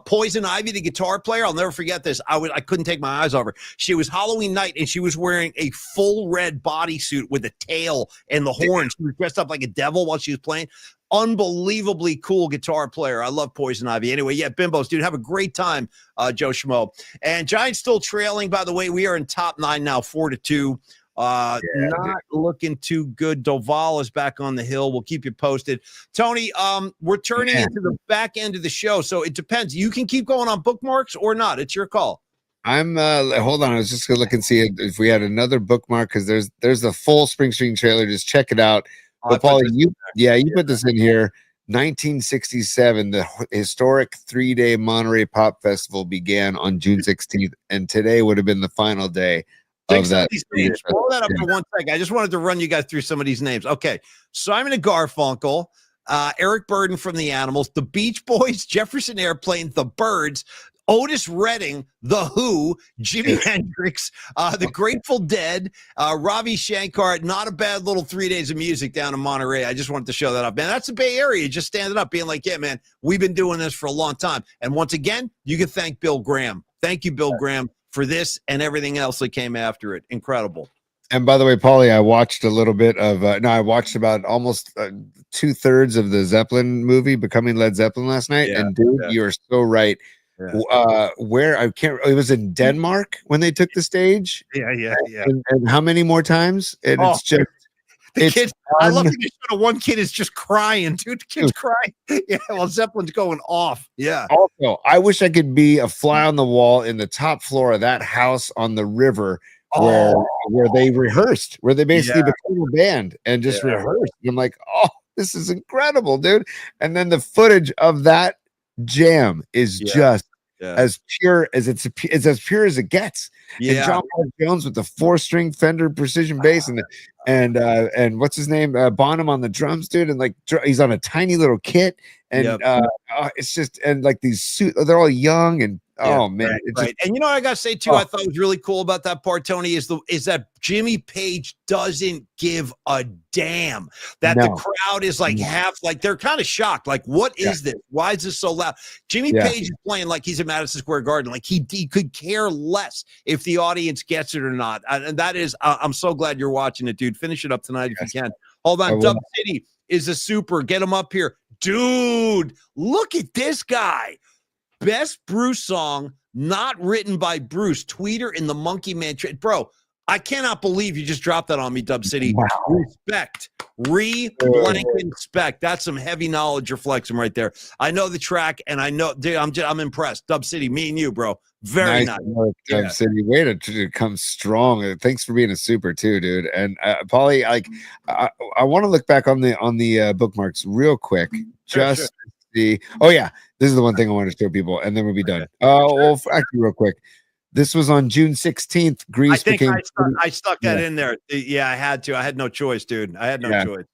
Speaker 1: Poison Ivy, the guitar player, I'll never forget this. I couldn't take my eyes off her. She was Halloween night, and she was wearing a full red bodysuit with a tail and the horns. She was dressed up like a devil while she was playing. Unbelievably cool guitar player. I love Poison Ivy. Anyway, yeah, Bimbos, dude, have a great time, Joe Schmo. And Giants still trailing, by the way. We are in top 9 now, 4-2. Not looking too good. Doval is back on the hill. We'll keep you posted. Tony, we're turning into the back end of the show, so it depends. You can keep going on bookmarks or not. It's your call.
Speaker 2: I'm hold on. I was just gonna look and see if we had another bookmark, because there's the full Springsteen trailer. Just check it out. But Paulie, you put this in here. 1967, the historic 3-day Monterey Pop Festival began on June 16th, and today would have been the final day of that.
Speaker 1: Pull that up for 1 second. I just wanted to run you guys through some of these names. Okay, Simon and Garfunkel, Eric Burden from the Animals, the Beach Boys, Jefferson Airplane, the Byrds, Otis Redding, The Who, Jimi Hendrix, the Grateful Dead, Ravi Shankar. Not a bad little 3 days of music down in Monterey. I just wanted to show that up, man. That's the Bay Area just standing up, being like, yeah, man, we've been doing this for a long time. And once again, you can thank Bill Graham. Thank you, Bill Graham, for this and everything else that came after it. Incredible.
Speaker 2: And by the way, Paulie, I watched a little bit of I watched about almost 2/3 of the Zeppelin movie, Becoming Led Zeppelin, last night. And dude, you're so right. Where I can't, it was in Denmark when they took the stage. And how many more times? And it's just
Speaker 1: the kids. I love that you showed one kid is just crying, dude. The kid's crying. Yeah, well, Zeppelin's going off. Yeah.
Speaker 2: Also, I wish I could be a fly on the wall in the top floor of that house on the river where they rehearsed, where they basically became a band and just rehearsed. And I'm like, oh, this is incredible, dude. And then the footage of that jam is just as pure as it's as pure as it gets. And John Paul Jones with the 4-string Fender precision bass and what's his name, Bonham on the drums, dude, and like he's on a tiny little kit, and it's just, and like these suits, they're all young, and oh man,
Speaker 1: right. And you know what I gotta say too, I thought was really cool about that part, Tony, is that Jimmy Page doesn't give a damn that the crowd is like half, like they're kind of shocked, like what is this? Why is this so loud? Jimmy Page is playing like he's at Madison Square Garden, like he could care less if the audience gets it or not. And that is, I'm so glad you're watching it, dude. Finish it up tonight if you can. Hold on, Dub City is a super. Get him up here, dude. Look at this guy. Best Bruce song not written by Bruce. Tweeter in the Monkey Man. Bro, I cannot believe you just dropped that on me, Dub City. Wow. Respect. Respect. That's some heavy knowledge you're flexing right there. I know the track, and I know, dude, I'm impressed. Dub City, me and you, bro. Very nice.
Speaker 2: Dub City, way to come strong. Thanks for being a super too, dude. And Paulie, like, I want to look back on the bookmarks real quick, just see. Oh yeah, this is the one thing I want to show people, and then we'll be done. Well, actually, real quick. This was on June 16th. Greece became.
Speaker 1: I stuck that in there. Yeah, I had to. I had no choice, dude. I had no choice.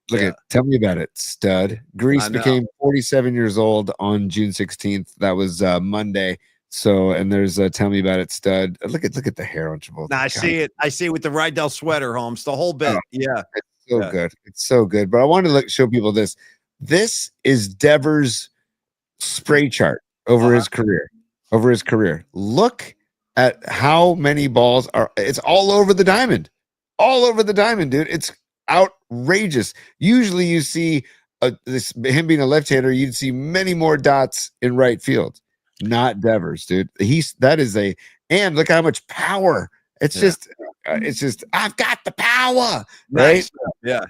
Speaker 2: Look at. Tell me about it, stud. Greece became 47 years old on June 16th. That was Monday. So, and there's tell me about it, stud. Look at the hair on Travolta.
Speaker 1: I see it. I see it with the Rydell sweater, Holmes. The whole bit.
Speaker 2: It's so good. It's so good. But I want to show people this. This is Devers' spray chart over his career. Over his career. Look at how many balls are. It's all over the diamond. All over the diamond, dude. It's outrageous. Usually you see him being a left-hander, you'd see many more dots in right field. Not Devers, dude. And look how much power. It's just I've got the power, right?
Speaker 1: Yeah.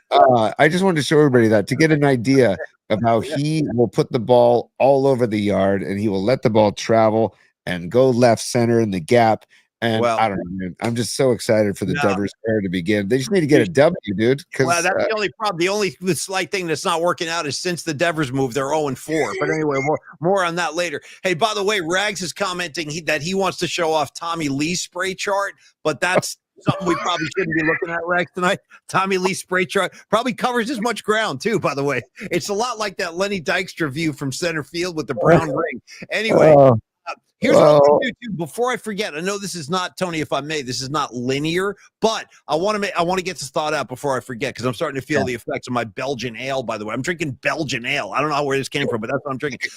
Speaker 2: I just wanted to show everybody that to get an idea of how he will put the ball all over the yard, and he will let the ball travel and go left center in the gap. And
Speaker 1: Well,
Speaker 2: I don't know, man. I'm just so excited for the
Speaker 1: no.
Speaker 2: Devers era to begin. They just need to get a W, dude.
Speaker 1: Well, that's the only problem. The only slight thing that's not working out is since the Devers moved, they're 0-4. But anyway, more on that later. Hey, by the way, Rags is commenting that he wants to show off Tommy Lee's spray chart, but that's something we probably shouldn't be looking at, Rags, tonight. Tommy Lee's spray chart probably covers as much ground, too, by the way. It's a lot like that Lenny Dykstra view from center field with the brown ring. Anyway. Here's what I'm going to do too. Before I forget, I know this is not, Tony, if I may, this is not linear, but I want to get this thought out before I forget, because I'm starting to feel the effects of my Belgian ale, by the way. I'm drinking Belgian ale. I don't know where this came from, but that's what I'm drinking.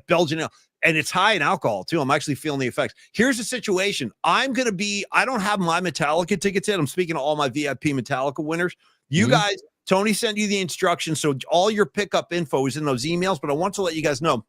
Speaker 1: Belgian ale. And it's high in alcohol too. I'm actually feeling the effects. Here's the situation. I don't have my Metallica tickets yet. I'm speaking to all my VIP Metallica winners. You guys, Tony sent you the instructions. So all your pickup info is in those emails, but I want to let you guys know,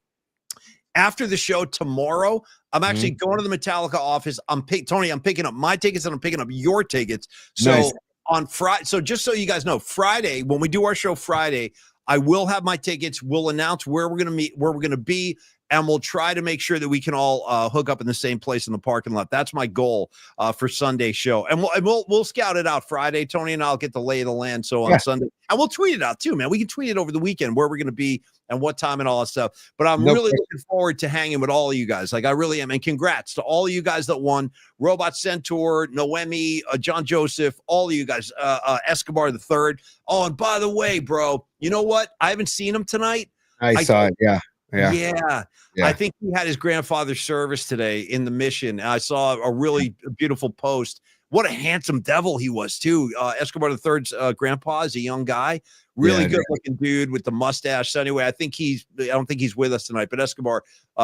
Speaker 1: after the show tomorrow, I'm actually going to the Metallica office. Tony, I'm picking up my tickets and I'm picking up your tickets. So on Friday, so just so you guys know, Friday, when we do our show Friday, I will have my tickets. We'll announce where we're going to meet, where we're going to be, and we'll try to make sure that we can all hook up in the same place in the parking lot. That's my goal for Sunday's show. And we'll scout it out Friday. Tony and I'll get the lay of the land. So on Sunday, and we'll tweet it out too, man. We can tweet it over the weekend where we're going to be and what time and all that stuff. But I'm really looking forward to hanging with all of you guys. Like I really am. And congrats to all of you guys that won. Robot Centaur, Noemi, John Joseph, all of you guys, Escobar the third. Oh, and by the way, bro, you know what? I haven't seen him tonight.
Speaker 2: I saw it. Yeah.
Speaker 1: I think he had his grandfather's service today in the Mission. I saw a really beautiful post. What a handsome devil he was too. Escobar III's grandpa is a young guy, really good looking dude with the mustache. So anyway, I don't think he's with us tonight, but Escobar,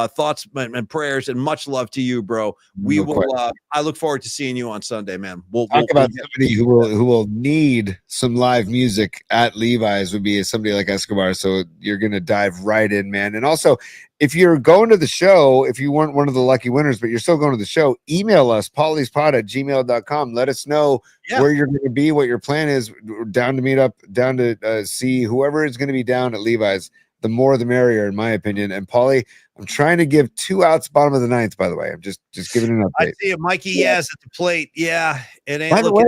Speaker 1: thoughts and prayers and much love to you, bro. We will. I look forward to seeing you on Sunday, man. We'll talk about
Speaker 2: somebody who will need some live music at Levi's would be somebody like Escobar. So you're going to dive right in, man. And also, if you're going to the show, if you weren't one of the lucky winners, but you're still going to the show, email us, paulyspod@gmail.com. Let us know where you're going to be, what your plan is. We're down to meet up, down to see whoever is going to be down at Levi's. The more the merrier, in my opinion. And Paulie, I'm trying to give 2 outs bottom of the ninth, by the way. I'm just giving an update.
Speaker 1: I see it. Mikey at the plate. Yeah. It ain't
Speaker 2: by the way,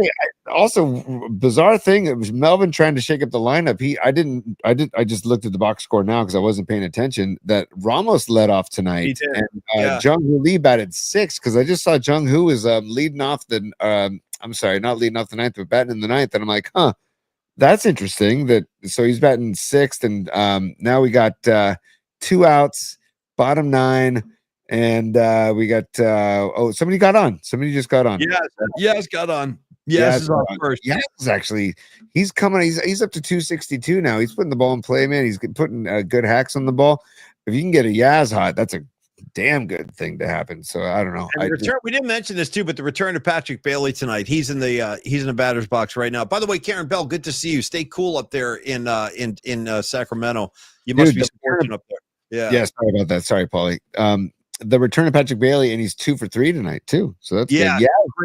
Speaker 2: also bizarre thing, it was Melvin trying to shake up the lineup. I just looked at the box score now because I wasn't paying attention that Ramos led off tonight. And Jung Hoo Lee batted 6 because I just saw Jung Hoo was leading off the I'm sorry, not leading off the ninth, but batting in the ninth. And I'm like, that's interesting. So he's batting 6th, and now we got 2 outs, bottom 9, and we got somebody got on. Somebody just got on.
Speaker 1: Yes, got on. Yes, is on first.
Speaker 2: Yes, actually, he's coming. He's up to 262 now. He's putting the ball in play, man. He's putting good hacks on the ball. If you can get a Yaz hot, that's a damn good thing to happen. So I don't know.
Speaker 1: We didn't mention this too, but the return of Patrick Bailey tonight. He's in the batter's box right now. By the way, Karen Bell, good to see you. Stay cool up there in Sacramento. You must be supporting up there. Yeah.
Speaker 2: Yeah. Sorry about that. Sorry, Paulie. The return of Patrick Bailey, and he's 2 for 3 tonight too. So that's good.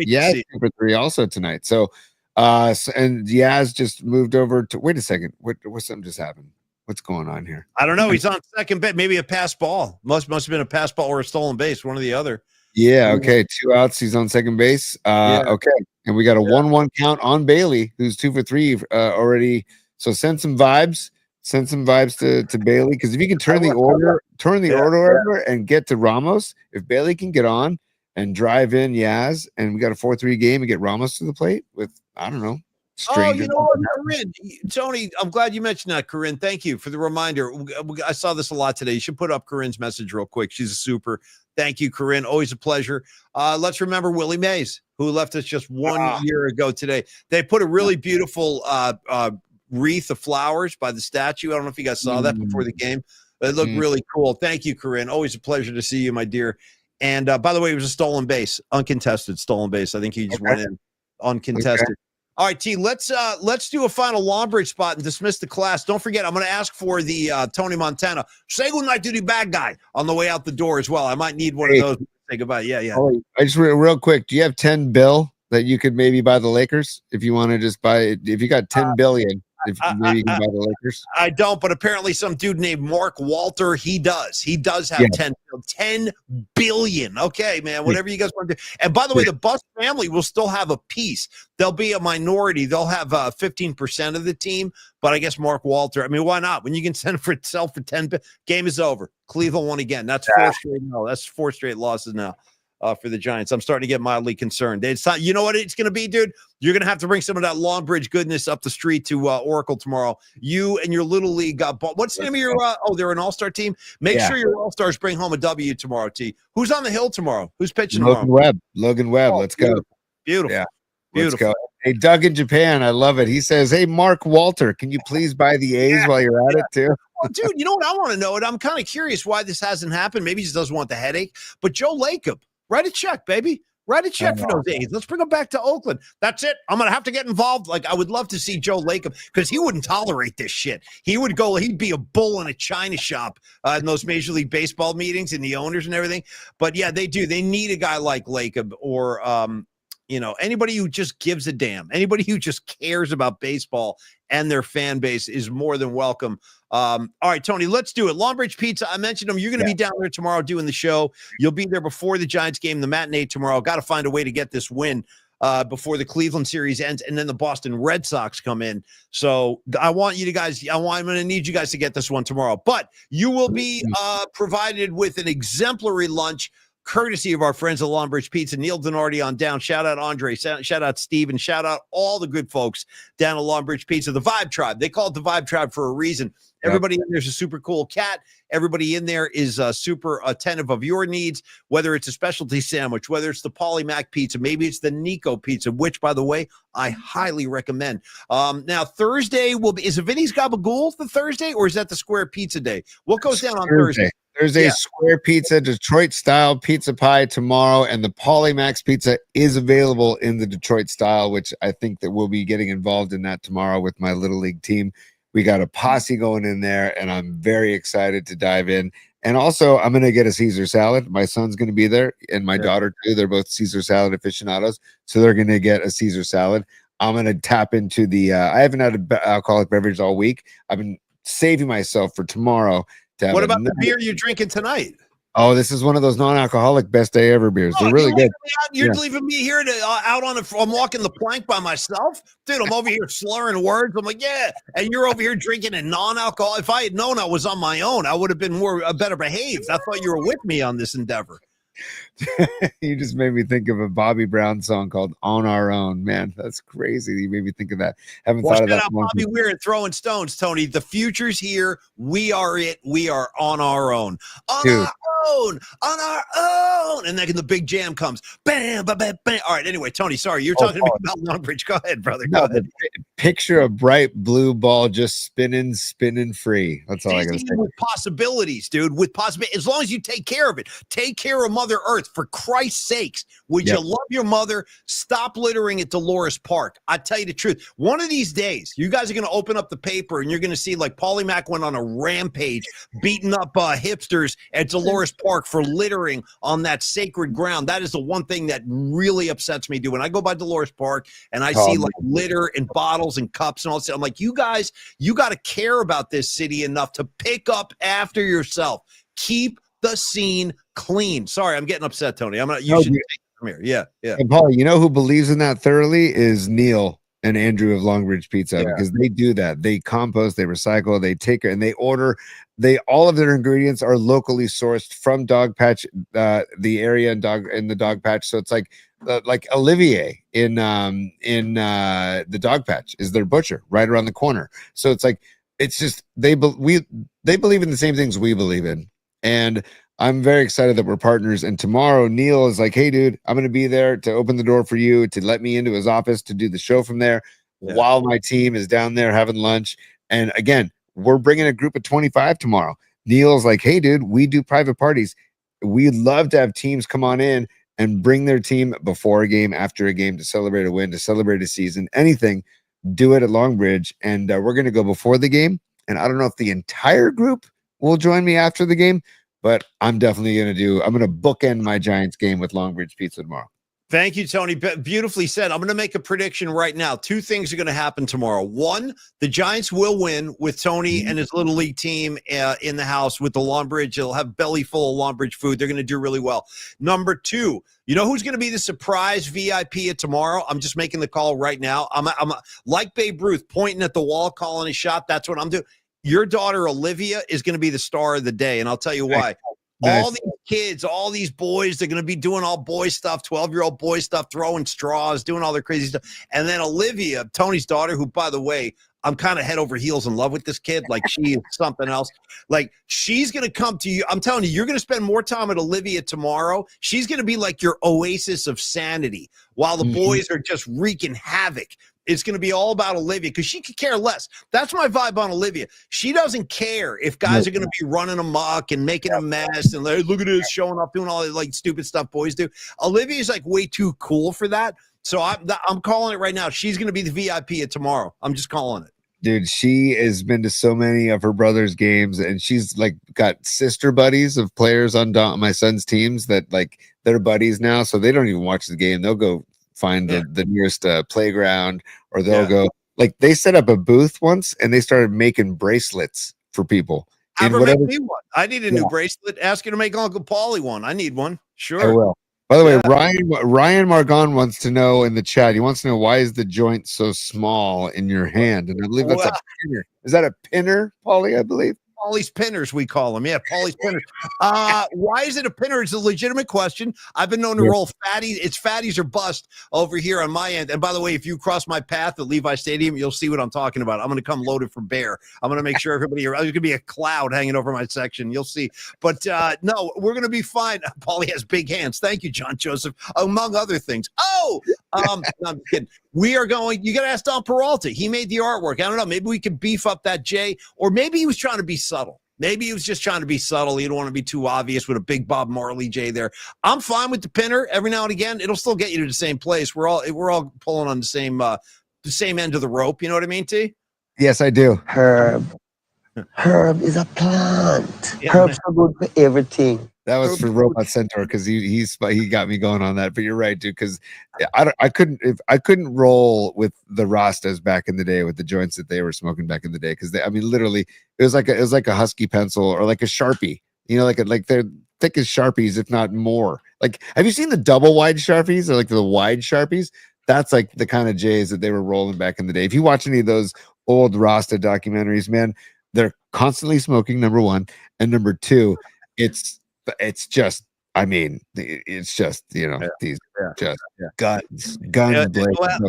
Speaker 2: Yeah, 2 for 3 also tonight. So, and Yaz just moved over to. Wait a second. What's something just happened? What's going on here?
Speaker 1: I don't know. He's on second base. Maybe a pass ball. Must have been a pass ball or a stolen base, one or the other.
Speaker 2: Yeah. Okay. 2 outs. He's on second base. Okay. And we got a 1-1 count on Bailey, who's 2 for 3 already. So send some vibes. Send some vibes to Bailey, because if you can turn the order over and get to Ramos, if Bailey can get on and drive in Yaz, and we got a 4-3 game and get Ramos to the plate with, I don't know.
Speaker 1: Stranger. Oh, you know what, Corinne? Tony, I'm glad you mentioned that, Corinne. Thank you for the reminder. I saw this a lot today. You should put up Corinne's message real quick. She's a super. Thank you, Corinne. Always a pleasure. Let's remember Willie Mays, who left us just 1 year ago today. They put a really beautiful wreath of flowers by the statue. I don't know if you guys saw that before the game. It looked really cool. Thank you, Corinne. Always a pleasure to see you, my dear. And by the way, it was a stolen base, uncontested stolen base. I think he just went in uncontested. Okay. All right, T, let's do a final long bridge spot and dismiss the class. Don't forget, I'm going to ask for the Tony Montana. Say goodnight to the bad guy on the way out the door as well. I might need one of those to say goodbye. Yeah.
Speaker 2: Oh, I just real quick, do you have 10 bill that you could maybe buy the Lakers if you want to just buy it? If you got 10 billion, maybe you can buy the Lakers.
Speaker 1: I don't, but apparently some dude named Mark Walter, he does. He does have 10 $10 billion. Okay, man, whatever you guys want to do. And by the way, the Bus family will still have a piece. They'll be a minority. They'll have 15% of the team, but I guess Mark Walter. I mean, why not? When you can send for itself for 10, game is over. Cleveland won again. That's four straight. No, that's 4 straight losses now. For the Giants. I'm starting to get mildly concerned. It's not, you know what it's going to be, dude? You're going to have to bring some of that Longbridge goodness up the street to Oracle tomorrow. You and your little league got bought. What's the name of your they're an all-star team? Make sure your all-stars bring home a W tomorrow, T. Who's on the hill tomorrow? Who's pitching tomorrow?
Speaker 2: Logan Webb.
Speaker 1: Oh,
Speaker 2: let's go.
Speaker 1: Beautiful.
Speaker 2: Yeah.
Speaker 1: Beautiful.
Speaker 2: Let's go. Hey, Doug in Japan, I love it. He says, hey, Mark Walter, can you please buy the A's while you're at it too?
Speaker 1: Well, dude, you know what? I want to know it. I'm kind of curious why this hasn't happened. Maybe he just doesn't want the headache. But Joe Lacob, write a check, baby. Write a check for those A's. Let's bring them back to Oakland. That's it. I'm going to have to get involved. Like, I would love to see Joe Lacob because he wouldn't tolerate this shit. He'd be a bull in a china shop in those Major League Baseball meetings and the owners and everything. But yeah, they do. They need a guy like Lacob or, anybody who just gives a damn. Anybody who just cares about baseball and their fan base is more than welcome. All right, Tony, let's do it. Longbridge Pizza, I mentioned them. You're going to be down there tomorrow doing the show. You'll be there before the Giants game, the matinee tomorrow. Got to find a way to get this win before the Cleveland series ends, and then the Boston Red Sox come in. So I'm going to need you guys to get this one tomorrow. But you will be provided with an exemplary lunch courtesy of our friends at Longbridge Pizza. Neil Denardi on down. Shout out Andre. Shout out Steve. And shout out all the good folks down at Longbridge Pizza. The Vibe Tribe. They call it the Vibe Tribe for a reason. Everybody in there's a super cool cat. Everybody in there is super attentive of your needs, whether it's a specialty sandwich, whether it's the Polymac pizza, maybe it's the Nico pizza, which, by the way, I highly recommend. Now, Thursday is it Vinny's Gabagool the Thursday, or is that the Square Pizza Day? What goes down on Thursday?
Speaker 2: There's a Square Pizza, Detroit-style pizza pie tomorrow, and the Polymax pizza is available in the Detroit style, which I think that we'll be getting involved in that tomorrow with my Little League team. We got a posse going in there, and I'm very excited to dive in. And also, I'm going to get a Caesar salad. My son's going to be there, and my daughter, too. They're both Caesar salad aficionados, so they're going to get a Caesar salad. I'm going to tap into the I haven't had an alcoholic beverage all week. I've been saving myself for tomorrow. What
Speaker 1: about the beer you're drinking tonight?
Speaker 2: Oh, this is one of those non-alcoholic best day ever beers. They're really good.
Speaker 1: You're leaving me here I'm walking the plank by myself, dude. I'm over here slurring words. I'm like, yeah, and you're over here drinking a non-alcoholic. If I had known I was on my own, I would have been better behaved. I thought you were with me on this endeavor.
Speaker 2: You just made me think of a Bobby Brown song called "On Our Own." Man, that's crazy. You made me think of that. Haven't thought of that.
Speaker 1: Bobby Weir and Throwing Stones, Tony. The future's here. We are it. We are on our own. On our own. And then the big jam comes. Bam, bam, bam, bam. All right. Anyway, Tony, sorry. You're talking to me about Longbridge. Go ahead, brother. Go ahead.
Speaker 2: Picture a bright blue ball just spinning free. That's all I gotta say.
Speaker 1: With possibilities, dude. With possibilities. As long as you take care of it. Take care of Mother Earth. For Christ's sakes, would you love your mother? Stop littering at Dolores Park. I tell you the truth. One of these days, you guys are going to open up the paper and you're going to see like Paulie Mack went on a rampage, beating up hipsters at Dolores Park for littering on that sacred ground. That is the one thing that really upsets me, dude. When I go by Dolores Park and I see like litter and bottles and cups and all that, I'm like, you guys, you got to care about this city enough to pick up after yourself. Keep the scene clean. Sorry, I'm getting upset, Tony. You should take it from here. Yeah.
Speaker 2: And Paul, you know who believes in that thoroughly is Neil and Andrew of Longbridge Pizza, because they do that. They compost, they recycle, they take it, and they order. All of their ingredients are locally sourced from Dog Patch, the area in the Dog Patch. So it's like Olivier in the Dog Patch is their butcher right around the corner. So it's like they believe in the same things we believe in. And I'm very excited that we're partners. And tomorrow, Neil is like, hey, dude, I'm going to be there to open the door for you, to let me into his office to do the show from there while my team is down there having lunch. And again, we're bringing a group of 25 tomorrow. Neil's like, hey, dude, we do private parties. We'd love to have teams come on in and bring their team before a game, after a game, to celebrate a win, to celebrate a season, anything. Do it at Longbridge. And we're going to go before the game. And I don't know if the entire group will join me after the game, but I'm definitely going to bookend my Giants game with Longbridge Pizza tomorrow.
Speaker 1: Thank you, Tony. Beautifully said. I'm going to make a prediction right now. Two things are going to happen tomorrow. One, the Giants will win with Tony and his little league team in the house with the Long Bridge. They'll have belly full of Long Bridge food. They're going to do really well. Number two, you know who's going to be the surprise VIP at tomorrow? I'm just making the call right now. I'm like Babe Ruth, pointing at the wall, calling a shot. That's what I'm doing. Your daughter, Olivia, is going to be the star of the day, and I'll tell you why. All these kids, all these boys, they're going to be doing all boy stuff, 12-year-old boy stuff, throwing straws, doing all their crazy stuff. And then Olivia, Tony's daughter, who, by the way, I'm kind of head over heels in love with this kid. Like, she is something else. Like, she's going to come to you. I'm telling you, you're going to spend more time at Olivia tomorrow. She's going to be like your oasis of sanity while the boys are just wreaking havoc. It's going to be all about Olivia because she could care less. That's my vibe on Olivia. She doesn't care if guys are going to be running amok and making a mess and like, look at this, showing up, doing all the like stupid stuff boys do. Olivia's like way too cool for that. So I'm calling it right now. She's going to be the VIP at tomorrow. I'm just calling it.
Speaker 2: Dude, she has been to so many of her brother's games, and she's like got sister buddies of players on my son's teams that like they're buddies now. So they don't even watch the game. They'll go find the nearest playground, or they'll go like they set up a booth once and they started making bracelets for people.
Speaker 1: Make me one. I need a new bracelet. Ask her to make Uncle Paulie one. I need one. Sure.
Speaker 2: I will. By the way, Ryan Margon wants to know in the chat. He wants to know, why is the joint so small in your hand? And I believe that's a pinner. Is that a pinner, Paulie? I believe.
Speaker 1: Paulie's pinners, we call them. Yeah, Paulie's pinners. Why is it a pinner? It's a legitimate question. I've been known to roll fatties. It's fatties or bust over here on my end. And by the way, if you cross my path at Levi Stadium, you'll see what I'm talking about. I'm going to come loaded for bear. I'm going to make sure everybody, there's going to be a cloud hanging over my section. You'll see. But no, we're going to be fine. Paulie has big hands. Thank you, John Joseph, among other things. No, I'm kidding. We are going, you got to ask Don Peralta. He made the artwork. I don't know. Maybe we could beef up that J, or maybe he was trying to be subtle. Maybe he was just trying to be subtle. You don't want to be too obvious with a big Bob Marley J there. I'm fine with the pinner. Every now and again, it'll still get you to the same place. We're all pulling on the same end of the rope. You know what I mean, T?
Speaker 2: Yes, I do.
Speaker 10: Herb is a plant. Herbs are good for everything.
Speaker 2: That was for Robot Centaur because he got me going on that. But you're right, dude. Because I couldn't roll with the Rastas back in the day with the joints that they were smoking back in the day. Because literally, it was like a Husky pencil or like a Sharpie. You know, like they're thick as Sharpies, if not more. Like, have you seen the double wide Sharpies or like the wide Sharpies? That's like the kind of J's that they were rolling back in the day. If you watch any of those old Rasta documentaries, man, they're constantly smoking. Number one, and number two, it's just, I mean, it's just, you know, these just guns.
Speaker 1: Well,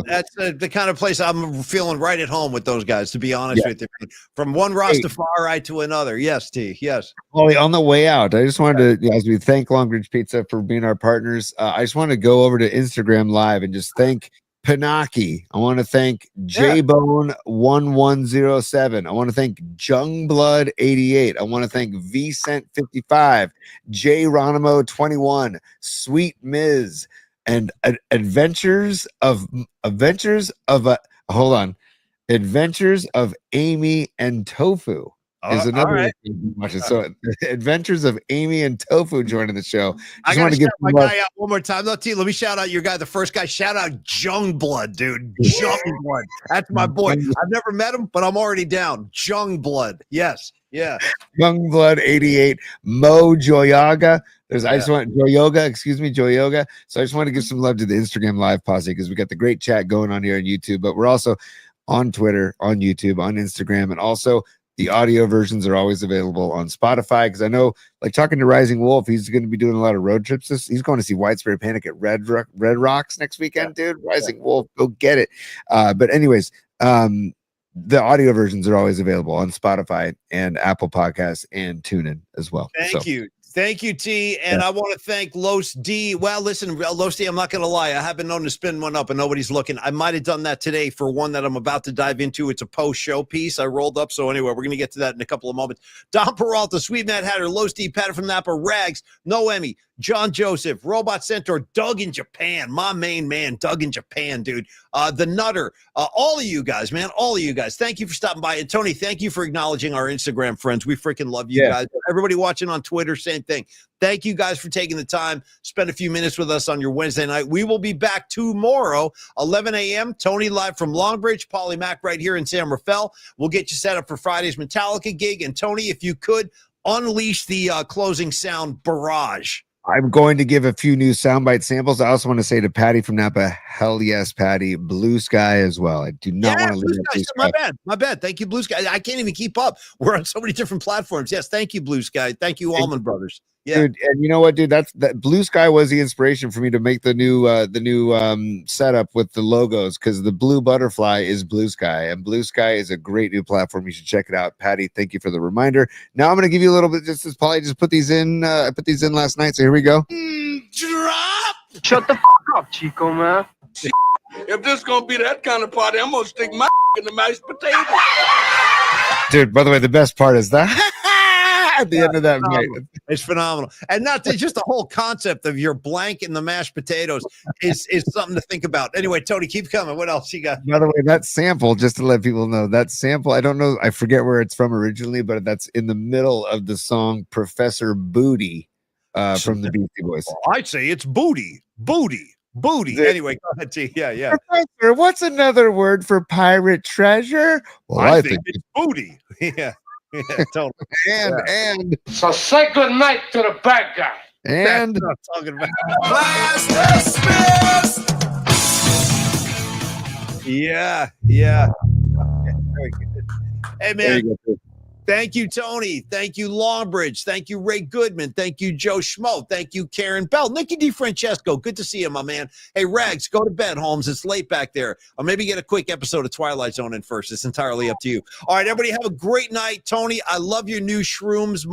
Speaker 1: that's the kind of place I'm feeling right at home with those guys, to be honest with you. From one Rastafari to another. Yes, T. Yes.
Speaker 2: Well, on the way out, I just wanted to, as we thank Longbridge Pizza for being our partners, I just want to go over to Instagram Live and just thank Pinaki. I want to thank JBone1107. I want to thank Jungblood88. I want to thank Vcent55, J Ronimo 21, Sweet Miz, and Adventures of Amy and Tofu. Is another watching. So Adventures of Amy and Tofu joining the show.
Speaker 1: I gotta shout my guy out one more time. Let me shout out your guy, the first guy. Shout out Jungblood, dude. Jungblood. That's my boy. I've never met him, but I'm already down. Jungblood. Yes. Yeah.
Speaker 2: Youngblood88, Mo Joyaga. I just want Joyoga. So I just want to give some love to the Instagram Live posse because we got the great chat going on here on YouTube, but we're also on Twitter, on YouTube, on Instagram, and also the audio versions are always available on Spotify, because I know, like, talking to Rising Wolf, he's going to be doing a lot of road trips. He's going to see Widespread Panic at Red Rocks next weekend, dude. Rising Wolf, go get it. But anyways, the audio versions are always available on Spotify and Apple Podcasts and TuneIn as well.
Speaker 1: Thank you, T. And I want to thank Los D. Well, listen, Los D, I'm not going to lie. I have been known to spin one up and nobody's looking. I might have done that today for one that I'm about to dive into. It's a post-show piece I rolled up. So anyway, we're going to get to that in a couple of moments. Don Peralta, Sweet Mad Hatter, Los D, Patty from Napa, Rags, No Emmy, John Joseph, Robot Centaur, Doug in Japan, my main man, Doug in Japan, dude. The Nutter, all of you guys, man, all of you guys. Thank you for stopping by. And Tony, thank you for acknowledging our Instagram friends. We freaking love you guys. Everybody watching on Twitter, same thing. Thank you guys for taking the time. Spend a few minutes with us on your Wednesday night. We will be back tomorrow, 11 a.m. Tony live from Longbridge, Polly Mac right here in San Rafael. We'll get you set up for Friday's Metallica gig. And Tony, if you could, unleash the closing sound barrage.
Speaker 2: I'm going to give a few new soundbite samples. I also want to say to Patty from Napa, hell yes, Patty. Blue Sky as well. I do not want to leave Blue Sky.
Speaker 1: My bad. Thank you, Blue Sky. I can't even keep up. We're on so many different platforms. Yes, thank you, Blue Sky. Thank you, Allman Brothers. Yeah.
Speaker 2: Dude, and you know what, dude? That Blue Sky was the inspiration for me to make the new setup with the logos, because the blue butterfly is Blue Sky, and Blue Sky is a great new platform. You should check it out. Patty, thank you for the reminder. Now I'm going to give you a little bit. Just as Polly just put these in. I put these in last night. So here we go.
Speaker 1: Drop.
Speaker 5: Shut the f up, Chico, man.
Speaker 3: If this gonna be that kind of party, I'm gonna stick my in the mashed potatoes.
Speaker 2: Dude, by the way, the best part is that at the end of that night.
Speaker 1: It's phenomenal. And not just the whole concept of your blank in the mashed potatoes is something to think about. Anyway, Tony, keep coming. What else you got?
Speaker 2: By the way, that sample, just to let people know, that sample, I don't know, I forget where it's from originally, but that's in the middle of the song Professor Booty from the Beastie Boys.
Speaker 1: I say it's booty. Anyway, go ahead, T. Yeah.
Speaker 2: Professor, what's another word for pirate treasure? Well,
Speaker 1: I think it's booty. Yeah, totally.
Speaker 2: And
Speaker 3: So say good night to the bad guy.
Speaker 2: and
Speaker 1: That's what I'm talking about. Yeah. Very good. Hey, man. Thank you, Tony. Thank you, Longbridge. Thank you, Ray Goodman. Thank you, Joe Schmo. Thank you, Karen Bell. Nikki DiFrancesco. Good to see you, my man. Hey, Rags, go to bed, Holmes. It's late back there. Or maybe get a quick episode of Twilight Zone in first. It's entirely up to you. All right, everybody, have a great night. Tony, I love your new shrooms,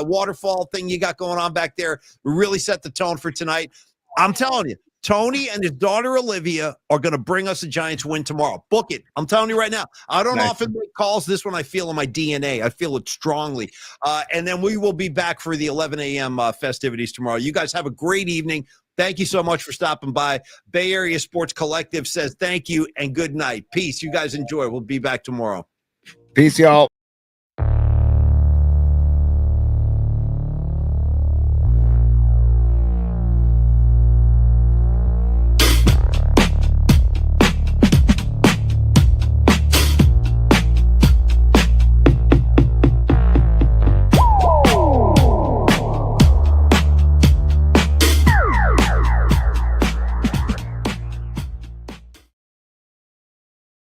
Speaker 1: waterfall thing you got going on back there. We really set the tone for tonight. I'm telling you, Tony and his daughter Olivia are going to bring us a Giants win tomorrow. Book it. I'm telling you right now. I don't often make calls. This one I feel in my DNA. I feel it strongly. And then we will be back for the 11 a.m. Festivities tomorrow. You guys have a great evening. Thank you so much for stopping by. Bay Area Sports Collective says thank you and good night. Peace. You guys enjoy. We'll be back tomorrow.
Speaker 2: peace, y'all.